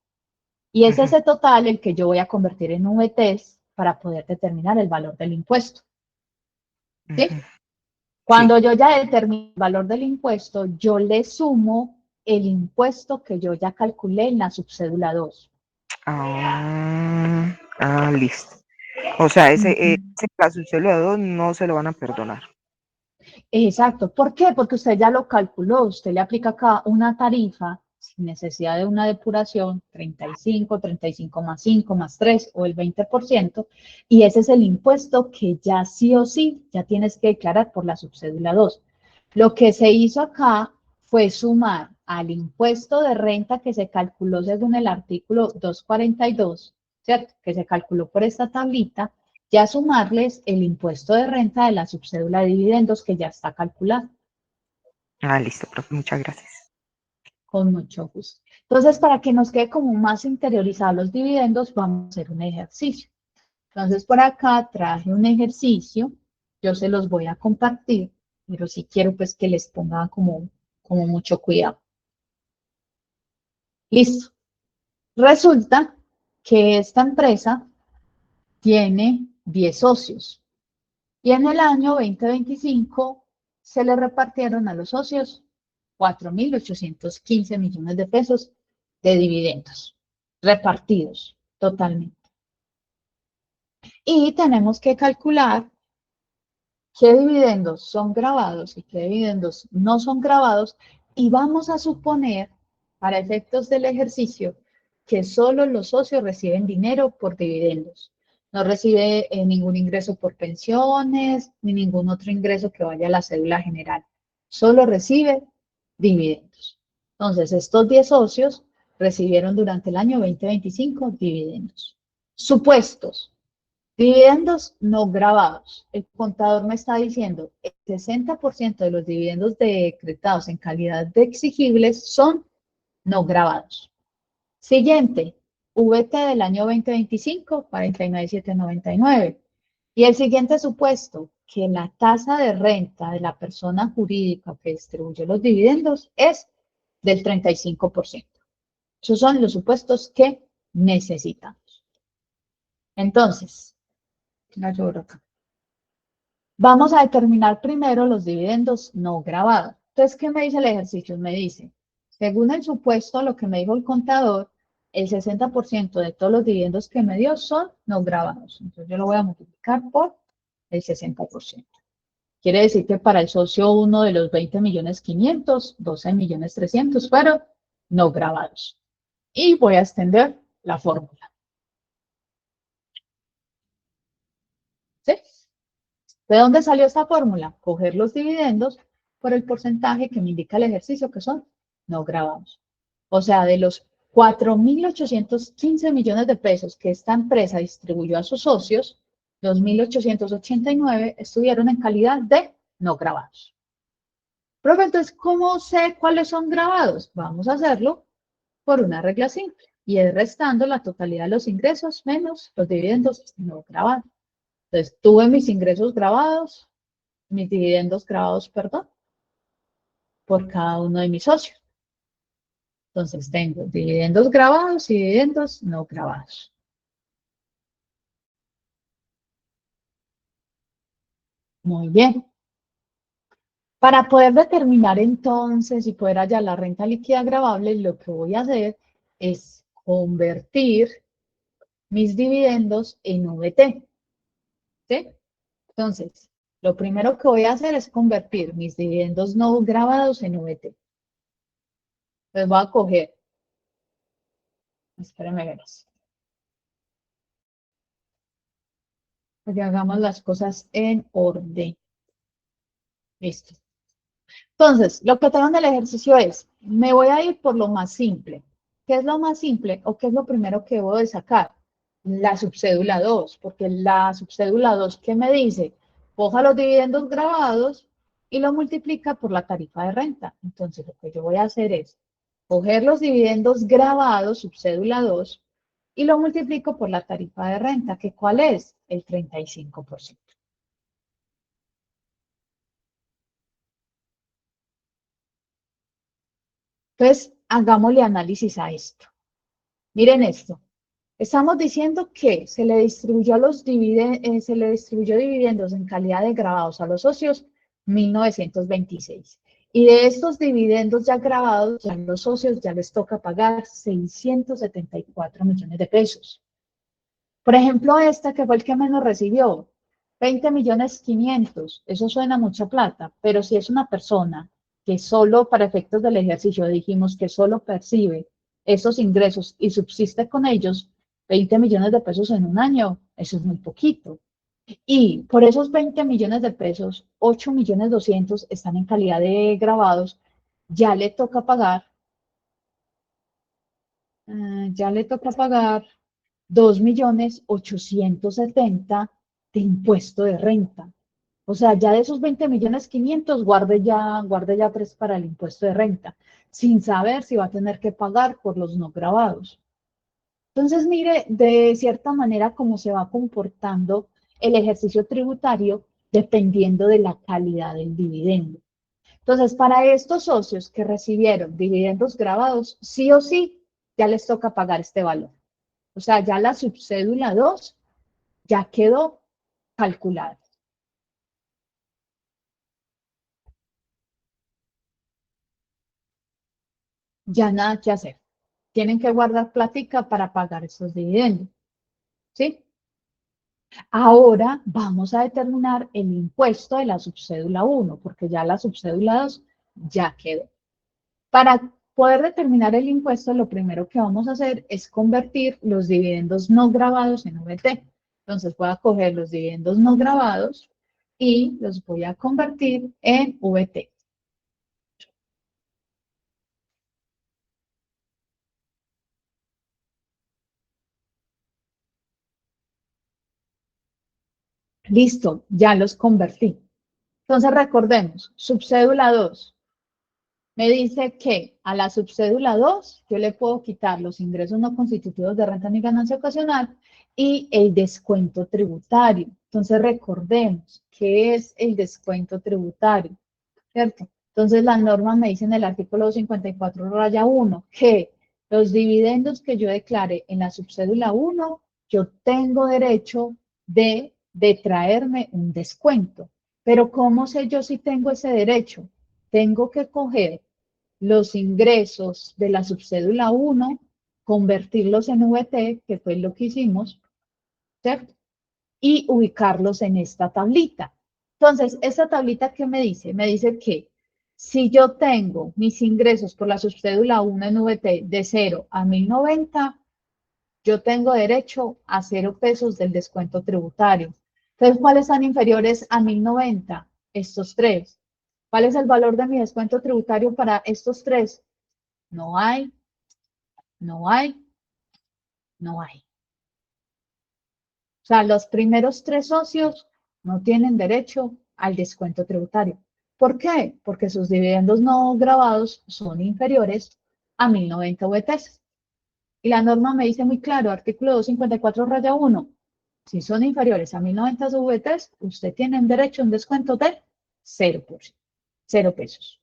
Y es Ujú, ese total el que yo voy a convertir en VTs para poder determinar el valor del impuesto. ¿Sí? ujú, sí. Cuando yo ya determino el valor del impuesto, yo le sumo el impuesto que yo ya calculé en la subcédula 2. Listo. O sea, ese Ujú. la subcédula 2 no se lo van a perdonar. Exacto. ¿Por qué? Porque usted ya lo calculó. Usted le aplica acá una tarifa sin necesidad de una depuración, 35 más 5 más 3 o el 20%, y ese es el impuesto que ya sí o sí ya tienes que declarar por la subcédula 2. Lo que se hizo acá fue sumar al impuesto de renta que se calculó según el artículo 242, ¿cierto? Que se calculó por esta tablita, ya sumarles el impuesto de renta de la subcédula de dividendos que ya está calculado. Listo, profe, muchas gracias. Con mucho gusto. Entonces, para que nos quede como más interiorizados los dividendos, vamos a hacer un ejercicio. Entonces, por acá traje un ejercicio, yo se los voy a compartir, pero sí quiero pues que les ponga como mucho cuidado. Listo. Resulta que esta empresa tiene 10 socios y en el año 2025 se le repartieron a los socios 4.815 millones de pesos de dividendos repartidos totalmente. Y tenemos que calcular qué dividendos son grabados y qué dividendos no son grabados, y vamos a suponer, para efectos del ejercicio, que solo los socios reciben dinero por dividendos. No recibe ningún ingreso por pensiones, ni ningún otro ingreso que vaya a la cédula general. Solo recibe dividendos. Entonces, estos 10 socios recibieron durante el año 2025 dividendos. Supuestos. Dividendos no grabados. El contador me está diciendo el 60% de los dividendos decretados en calidad de exigibles son no grabados. Siguiente, VT del año 2025, 49.799. Y el siguiente supuesto, que la tasa de renta de la persona jurídica que distribuye los dividendos es del 35%. Esos son los supuestos que necesitamos. Entonces, vamos a determinar primero los dividendos no grabados. Entonces, ¿qué me dice el ejercicio? Me dice, según el supuesto, lo que me dijo el contador, el 60% de todos los dividendos que me dio son no grabados. Entonces, yo lo voy a multiplicar por el 60%. Quiere decir que para el socio 1 de los 20.500.000, 12.300.000 fueron no grabados. Y voy a extender la fórmula. ¿Sí? ¿De dónde salió esta fórmula? Coger los dividendos por el porcentaje que me indica el ejercicio, que son no grabados. O sea, de los 4.815 millones de pesos que esta empresa distribuyó a sus socios, 2.889 estuvieron en calidad de no grabados. Profe, entonces, ¿cómo sé cuáles son grabados? Vamos a hacerlo por una regla simple, y es restando la totalidad de los ingresos menos los dividendos no grabados. Entonces, tuve mis ingresos grabados, mis dividendos grabados, perdón, por cada uno de mis socios. Entonces, tengo dividendos grabados y dividendos no grabados. Muy bien. Para poder determinar entonces y poder hallar la renta líquida gravable, lo que voy a hacer es convertir mis dividendos en VT. ¿Sí? Entonces, lo primero que voy a hacer es convertir mis dividendos no grabados en VT. Entonces voy a coger, espérenme verás, porque hagamos las cosas en orden. Listo. Entonces, lo que tengo en el ejercicio es, me voy a ir por lo más simple. ¿Qué es lo más simple o qué es lo primero que debo de sacar? La subcédula 2, porque la subcédula 2, ¿qué me dice? Coja los dividendos grabados y lo multiplica por la tarifa de renta. Entonces, lo que yo voy a hacer es coger los dividendos grabados, subcédula 2, y lo multiplico por la tarifa de renta, que ¿cuál es? El 35%. Entonces, hagámosle análisis a esto. Miren esto. Estamos diciendo que se le distribuyó dividendos en calidad de grabados a los socios 1.926. Y de estos dividendos ya grabados, ya los socios ya les toca pagar 674 millones de pesos. Por ejemplo, esta que fue el que menos recibió, 20 millones 500, eso suena mucha plata, pero si es una persona que solo para efectos del ejercicio dijimos que solo percibe esos ingresos y subsiste con ellos, 20 millones de pesos en un año, eso es muy poquito. Y por esos 20 millones de pesos, 8 millones 200 están en calidad de grabados, ya le toca pagar, ya le toca pagar 2.870.000 de impuesto de renta. O sea, ya de esos 20 millones 500, guarde ya 3 para el impuesto de renta, sin saber si va a tener que pagar por los no grabados. Entonces, mire, de cierta manera, cómo se va comportando el ejercicio tributario dependiendo de la calidad del dividendo. Entonces, para estos socios que recibieron dividendos grabados, sí o sí, ya les toca pagar este valor. O sea, ya la subcédula 2 ya quedó calculada. Ya nada que hacer. Tienen que guardar plática para pagar esos dividendos. ¿Sí? Ahora vamos a determinar el impuesto de la subcédula 1, porque ya la subcédula 2 ya quedó. Para poder determinar el impuesto, lo primero que vamos a hacer es convertir los dividendos no grabados en VT. Entonces voy a coger los dividendos no grabados y los voy a convertir en VT. Listo, ya los convertí. Entonces recordemos, subcédula 2 me dice que a la subcédula 2 yo le puedo quitar los ingresos no constitutivos de renta ni ganancia ocasional y el descuento tributario. Entonces recordemos, ¿qué es el descuento tributario? ¿Cierto? Entonces la norma me dice en el artículo 54 raya 1 que los dividendos que yo declare en la subcédula 1, yo tengo derecho de traerme un descuento. Pero ¿cómo sé yo si tengo ese derecho? Tengo que coger los ingresos de la subcédula 1, convertirlos en VT, que fue lo que hicimos, ¿cierto? Y ubicarlos en esta tablita. Entonces, ¿esta tablita qué me dice? Me dice que si yo tengo mis ingresos por la subcédula 1 en VT de 0 a 1090, yo tengo derecho a 0 pesos del descuento tributario. Entonces, ¿cuáles están inferiores a 1090? Estos tres. ¿Cuál es el valor de mi descuento tributario para estos tres? No hay, no hay, no hay. O sea, los primeros tres socios no tienen derecho al descuento tributario. ¿Por qué? Porque sus dividendos no grabados son inferiores a 1090 VTs. Y la norma me dice muy claro, artículo 254 raya 1, si son inferiores a 1090 VTs, usted tiene derecho a un descuento de 0%, 0 pesos.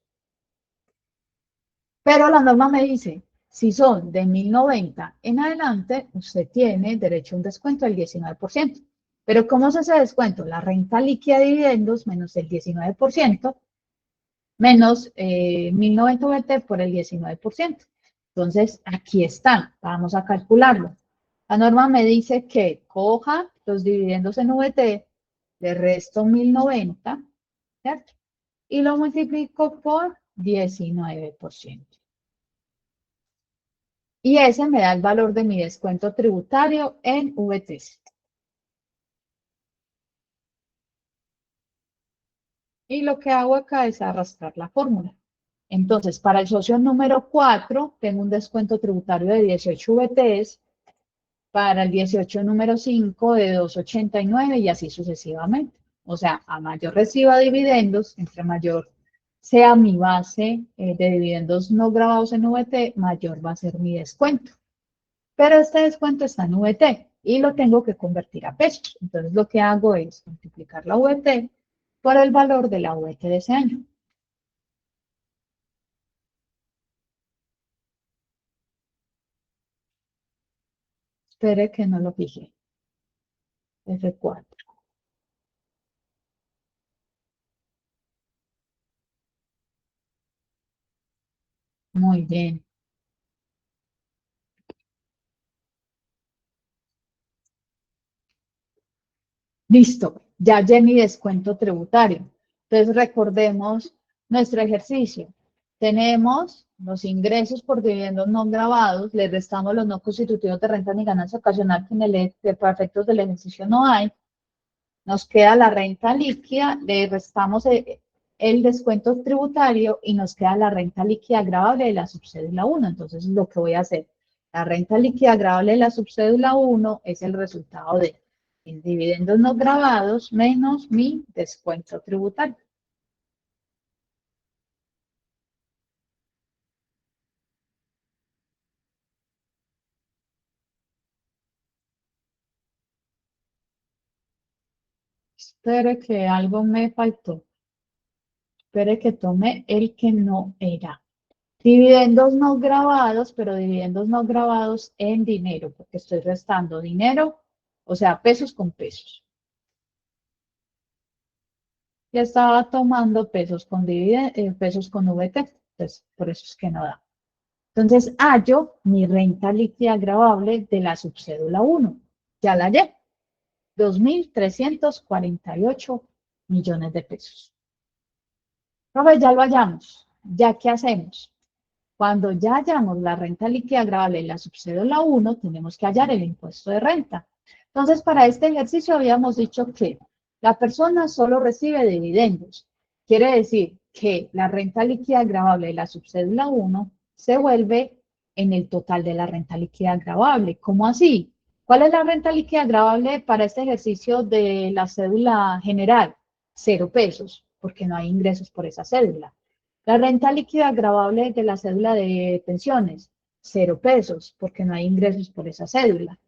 Pero la norma me dice, si son de 1090 en adelante, usted tiene derecho a un descuento del 19%. Pero ¿cómo es ese descuento? La renta líquida de dividendos menos el 19%, menos 1090 VT por el 19%. Entonces, aquí está, vamos a calcularlo. La norma me dice que coja los dividendos en VT, le resto 1090, ¿cierto? Y lo multiplico por 19%. Y ese me da el valor de mi descuento tributario en VTs. Y lo que hago acá es arrastrar la fórmula. Entonces, para el socio número 4, tengo un descuento tributario de 18 VTs, para el 18 número 5 de 2,89 y así sucesivamente. O sea, a mayor reciba dividendos, entre mayor sea mi base de dividendos no grabados en VT, mayor va a ser mi descuento. Pero este descuento está en VT y lo tengo que convertir a pesos. Entonces lo que hago es multiplicar la VT por el valor de la VT de ese año. Espere que no lo fije. F4. Muy bien. Listo, ya hallé mi descuento tributario. Entonces recordemos nuestro ejercicio. Tenemos los ingresos por dividendos no grabados, le restamos los no constitutivos de renta ni ganancia ocasional que para efectos del ejercicio no hay. Nos queda la renta líquida, le restamos el descuento tributario y nos queda la renta líquida agravable de la subcédula 1. Entonces, lo que voy a hacer, la renta líquida agravable de la subcédula 1 es el resultado de dividendos no grabados menos mi descuento tributario. Espere que algo me faltó. Espere que tome el que no era. Dividendos no grabados, pero dividendos no grabados en dinero, porque estoy restando dinero, o sea, pesos con pesos. Ya estaba tomando pesos con pesos con VT, entonces por eso es que no da. Entonces hallo mi renta líquida gravable de la subcédula 1. Ya la hallé, 2.348 millones de pesos. Profe, ya lo hallamos. ¿Ya qué hacemos? Cuando ya hallamos la renta líquida gravable en la subcédula 1, tenemos que hallar el impuesto de renta. Entonces, para este ejercicio habíamos dicho que la persona solo recibe dividendos. Quiere decir que la renta líquida gravable de la subcédula 1 se vuelve en el total de la renta líquida gravable. ¿Cómo así? ¿Cuál es la renta líquida gravable para este ejercicio de la cédula general? 0 pesos, porque no hay ingresos por esa cédula. La renta líquida gravable de la cédula de pensiones, 0 pesos, porque no hay ingresos por esa cédula.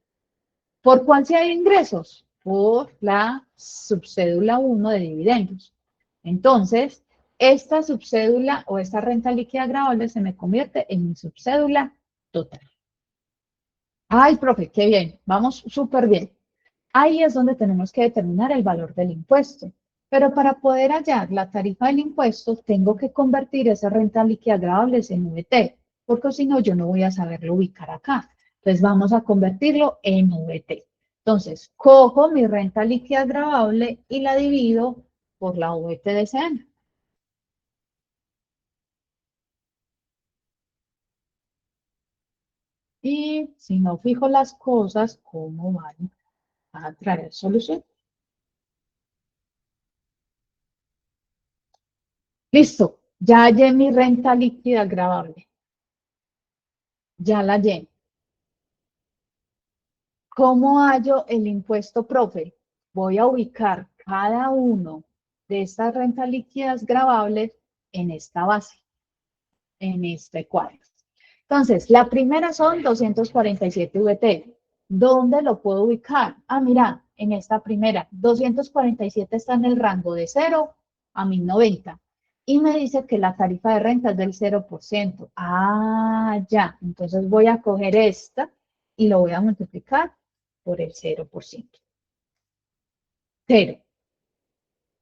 ¿Por cuál sí hay ingresos? Por la subcédula 1 de dividendos. Entonces, esta subcédula o esta renta líquida gravable se me convierte en mi subcédula total. Ay, profe, qué bien, vamos súper bien. Ahí es donde tenemos que determinar el valor del impuesto. Pero para poder hallar la tarifa del impuesto, tengo que convertir esa renta líquida gravables en VT, porque si no, yo no voy a saberlo ubicar acá. Entonces, vamos a convertirlo en VT. Entonces, cojo mi renta líquida gravable y la divido por la VT de ese año. Y si no fijo las cosas, ¿cómo van a traer solución? Listo, ya hallé mi renta líquida gravable. Ya la hallé. ¿Cómo hallo el impuesto, profe? Voy a ubicar cada uno de estas rentas líquidas gravables en esta base, en este cuadro. Entonces, la primera son 247 VT. ¿Dónde lo puedo ubicar? Ah, mira, en esta primera. 247 está en el rango de 0 a 1090. Y me dice que la tarifa de renta es del 0%. Ah, ya. Entonces voy a coger esta y lo voy a multiplicar por el 0%. 0.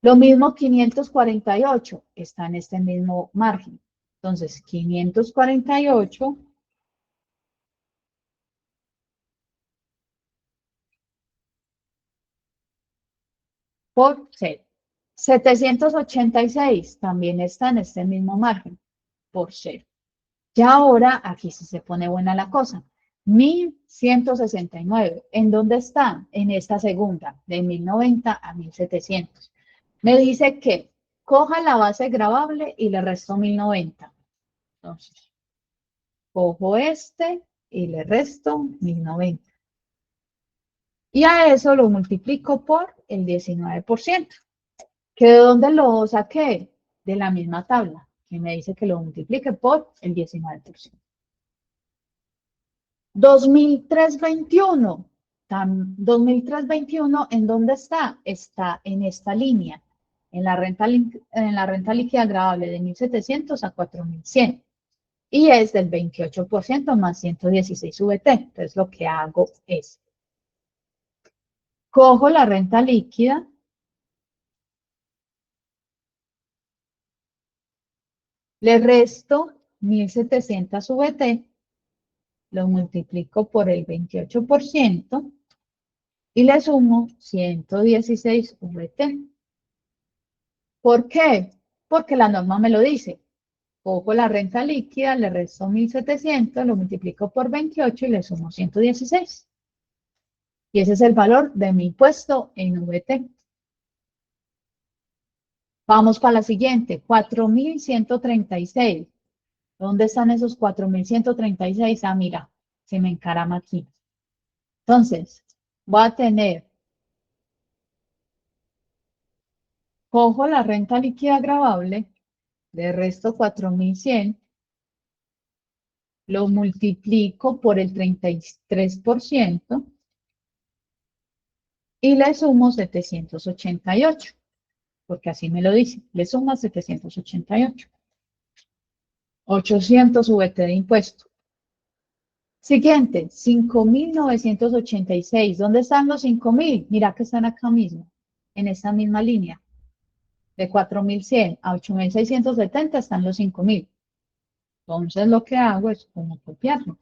Lo mismo 548 está en este mismo margen. Entonces, 548 por 0. 786 también está en este mismo margen por 0. Ya ahora, aquí sí se pone buena la cosa. 1169, ¿en dónde está? En esta segunda, de 1090 a 1700. Me dice que coja la base gravable y le resto 1090. Entonces, cojo este y le resto 1090. Y a eso lo multiplico por el 19%. ¿Que de dónde lo saqué? De la misma tabla, que me dice que lo multiplique por el 19%. 2321. 2321, ¿en dónde está? Está en esta línea, en la renta líquida agravable de 1.700 a 4.100. Y es del 28% más 116 VT. Entonces lo que hago es, cojo la renta líquida, le resto 1.700 VT, lo multiplico por el 28% y le sumo 116 VT. ¿Por qué? Porque la norma me lo dice. Cojo la renta líquida, le resto 1.700, lo multiplico por 28 y le sumo 116. Y ese es el valor de mi impuesto en VT. Vamos para la siguiente, 4.136. ¿Dónde están esos 4.136? Ah, mira, se me encarama aquí. Entonces, voy a tener, cojo la renta líquida gravable, le resto 4.100, lo multiplico por el 33% y le sumo 788, porque así me lo dice, le sumo 788. 800 VT de impuesto. Siguiente, 5.986. ¿Dónde están los 5.000? Mira que están acá mismo, en esta misma línea. De 4.100 a 8.670 están los 5.000. Entonces lo que hago es como copiarlo.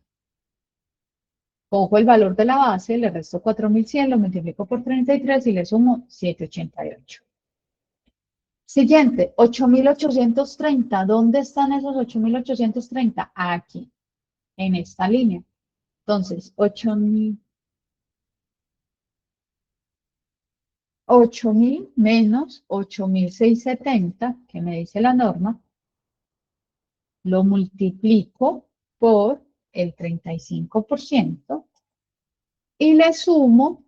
Cojo el valor de la base, le resto 4.100, lo multiplico por 33 y le sumo 788. Siguiente, 8.830. ¿Dónde están esos 8.830? Aquí, en esta línea. Entonces, 8.000 menos 8.670, que me dice la norma, lo multiplico por el 35% y le sumo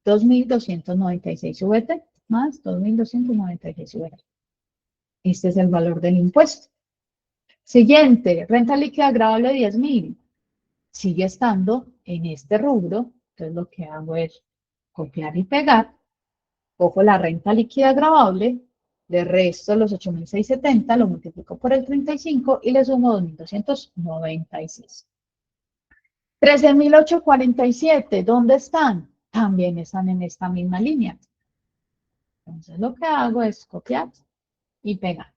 2.296 VT más 2.296 VT. Este es el valor del impuesto. Siguiente, renta líquida agravable 10.000. Sigue estando en este rubro, entonces lo que hago es copiar y pegar. Cojo la renta líquida gravable, le resto los 8.670, lo multiplico por el 35 y le sumo 2.296. 13.847, ¿dónde están? También están en esta misma línea. Entonces lo que hago es copiar y pegar.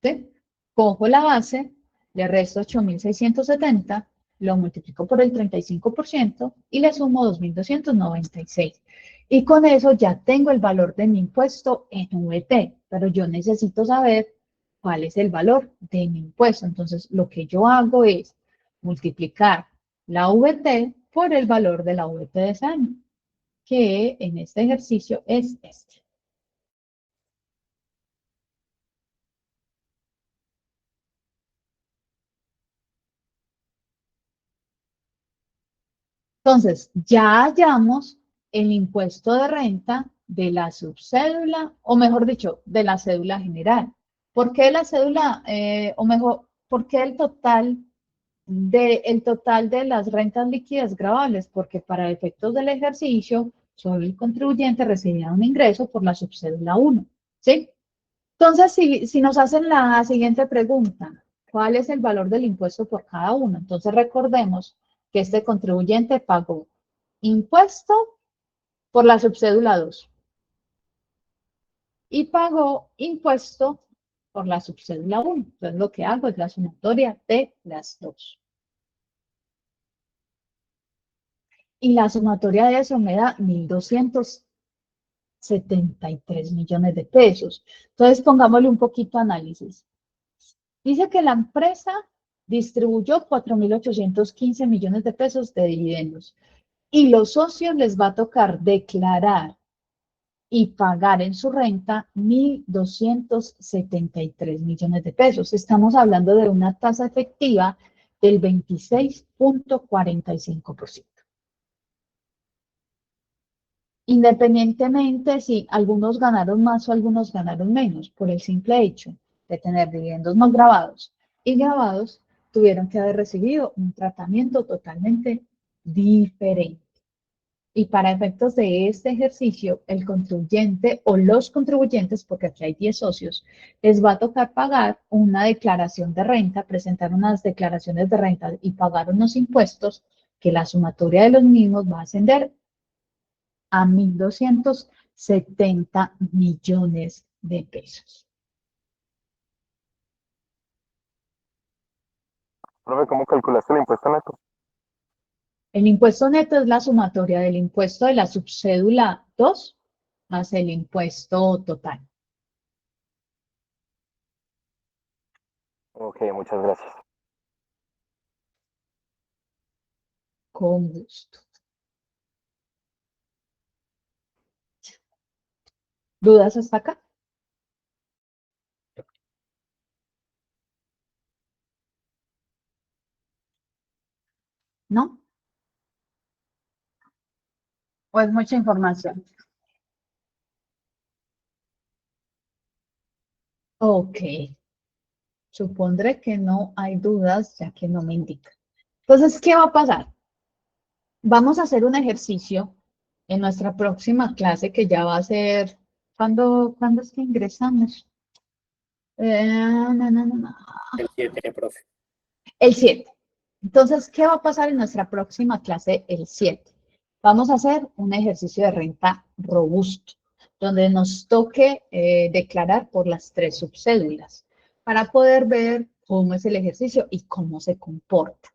¿Sí? Cojo la base, le resto 8.670, lo multiplico por el 35% y le sumo 2.296. Y con eso ya tengo el valor de mi impuesto en VT, pero yo necesito saber cuál es el valor de mi impuesto. Entonces, lo que yo hago es multiplicar la VT por el valor de la VT de ese año, que en este ejercicio es este. Entonces, ya hallamos el impuesto de renta de la subcédula, o mejor dicho, de la cédula general. ¿Por qué la cédula, o mejor, por qué el total de las rentas líquidas gravables? Porque para efectos del ejercicio, solo el contribuyente recibía un ingreso por la subcédula 1, ¿sí? Entonces, si nos hacen la siguiente pregunta, ¿cuál es el valor del impuesto por cada uno? Entonces, recordemos que este contribuyente pagó impuesto por la subcédula 2 y pagó impuesto por la subcédula 1. Entonces, lo que hago es la sumatoria de las dos. Y la sumatoria de eso me da 1.273 millones de pesos. Entonces, pongámosle un poquito análisis. Dice que la empresa distribuyó 4.815 millones de pesos de dividendos y los socios les va a tocar declarar y pagar en su renta 1.273 millones de pesos. Estamos hablando de una tasa efectiva del 26.45%. Independientemente si algunos ganaron más o algunos ganaron menos, por el simple hecho de tener dividendos no grabados y grabados, tuvieron que haber recibido un tratamiento totalmente diferente. Y para efectos de este ejercicio, el contribuyente o los contribuyentes, porque aquí hay 10 socios, les va a tocar pagar una declaración de renta, presentar unas declaraciones de renta y pagar unos impuestos que la sumatoria de los mismos va a ascender a 1.270 millones de pesos. Profe, ¿cómo calculaste el impuesto neto? El impuesto neto es la sumatoria del impuesto de la subcédula 2 más el impuesto total. Ok, muchas gracias. Con gusto. ¿Dudas hasta acá? ¿No? ¿O es mucha información? Ok. Supondré que no hay dudas, ya que no me indica. Entonces, ¿qué va a pasar? Vamos a hacer un ejercicio en nuestra próxima clase que ya va a ser, ¿cuándo es que ingresamos? No. El 7, profe. El 7. Entonces, ¿qué va a pasar en nuestra próxima clase el 7? Vamos a hacer un ejercicio de renta robusto, donde nos toque declarar por las 3 subcédulas, para poder ver cómo es el ejercicio y cómo se comporta.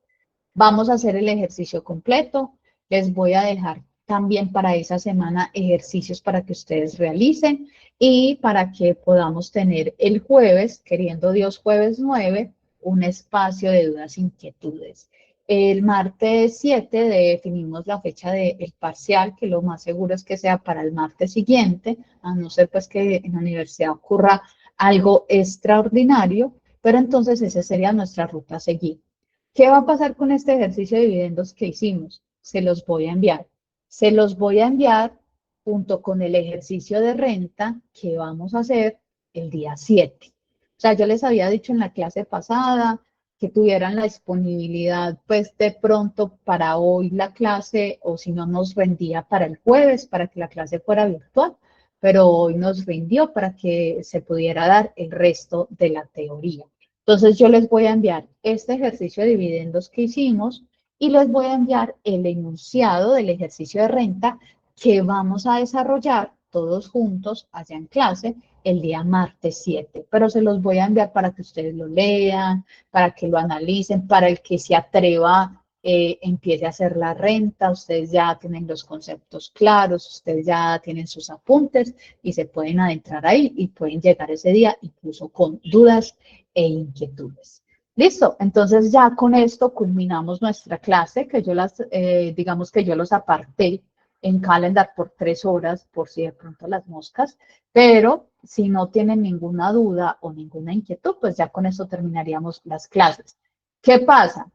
Vamos a hacer el ejercicio completo. Les voy a dejar también para esa semana ejercicios para que ustedes realicen y para que podamos tener el jueves, queriendo Dios, jueves 9, un espacio de dudas e inquietudes. El martes 7 definimos la fecha del parcial, que lo más seguro es que sea para el martes siguiente, a no ser pues que en la universidad ocurra algo extraordinario, pero entonces esa sería nuestra ruta a seguir. ¿Qué va a pasar con este ejercicio de dividendos que hicimos? Se los voy a enviar. Se los voy a enviar junto con el ejercicio de renta que vamos a hacer el día 7. O sea, yo les había dicho en la clase pasada que tuvieran la disponibilidad, pues de pronto para hoy la clase, o si no nos rendía para el jueves, para que la clase fuera virtual, pero hoy nos rindió para que se pudiera dar el resto de la teoría. Entonces yo les voy a enviar este ejercicio de dividendos que hicimos y les voy a enviar el enunciado del ejercicio de renta que vamos a desarrollar todos juntos allá en clase el día martes 7. Pero se los voy a enviar para que ustedes lo lean, para que lo analicen, para el que se atreva, empiece a hacer la renta. Ustedes ya tienen los conceptos claros, ustedes ya tienen sus apuntes y se pueden adentrar ahí y pueden llegar ese día incluso con dudas e inquietudes. Listo, entonces ya con esto culminamos nuestra clase, que yo digamos que yo los aparté en Calendar por 3 horas, por si de pronto las moscas, pero si no tienen ninguna duda o ninguna inquietud, pues ya con eso terminaríamos las clases. ¿Qué pasa?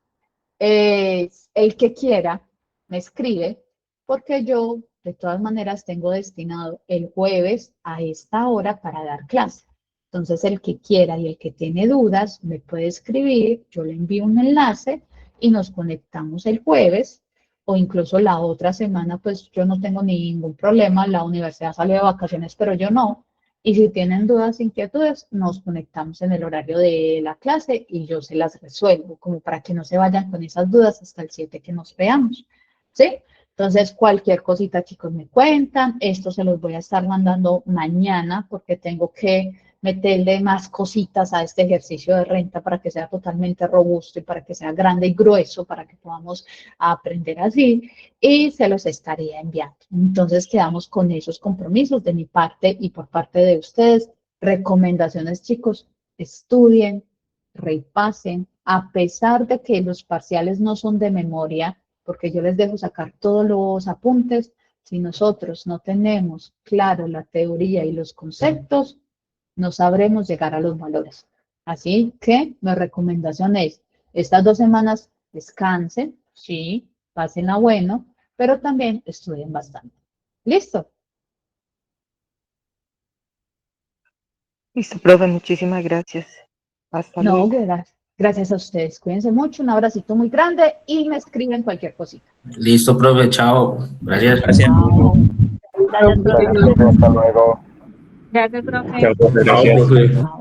El que quiera me escribe, porque yo de todas maneras tengo destinado el jueves a esta hora para dar clase. Entonces, el que quiera y el que tiene dudas me puede escribir, yo le envío un enlace y nos conectamos el jueves o incluso la otra semana, pues yo no tengo ningún problema, la universidad sale de vacaciones, pero yo no. Y si tienen dudas, inquietudes, nos conectamos en el horario de la clase y yo se las resuelvo, como para que no se vayan con esas dudas hasta el 7 que nos veamos, ¿sí? Entonces, cualquier cosita, chicos, me cuentan. Esto se los voy a estar mandando mañana porque tengo que meterle más cositas a este ejercicio de renta para que sea totalmente robusto y para que sea grande y grueso, para que podamos aprender así, y se los estaría enviando. Entonces, quedamos con esos compromisos de mi parte y por parte de ustedes. Recomendaciones, chicos, estudien, repasen, a pesar de que los parciales no son de memoria, porque yo les dejo sacar todos los apuntes. Si nosotros no tenemos claro la teoría y los conceptos, no sabremos llegar a los valores. Así que mi recomendación es, estas 2 semanas descansen, sí, pásenla bueno, pero también estudien bastante. ¿Listo? Listo, profe, muchísimas gracias. Hasta No, luego. gracias a ustedes. Cuídense mucho, un abracito muy grande y me escriben cualquier cosita. Listo, profe, chao. Gracias. Chao. Gracias, Gracias, profe. profe, hasta luego. Gracias, profe. Chao, profe. Gracias. Chao, profe. Chao.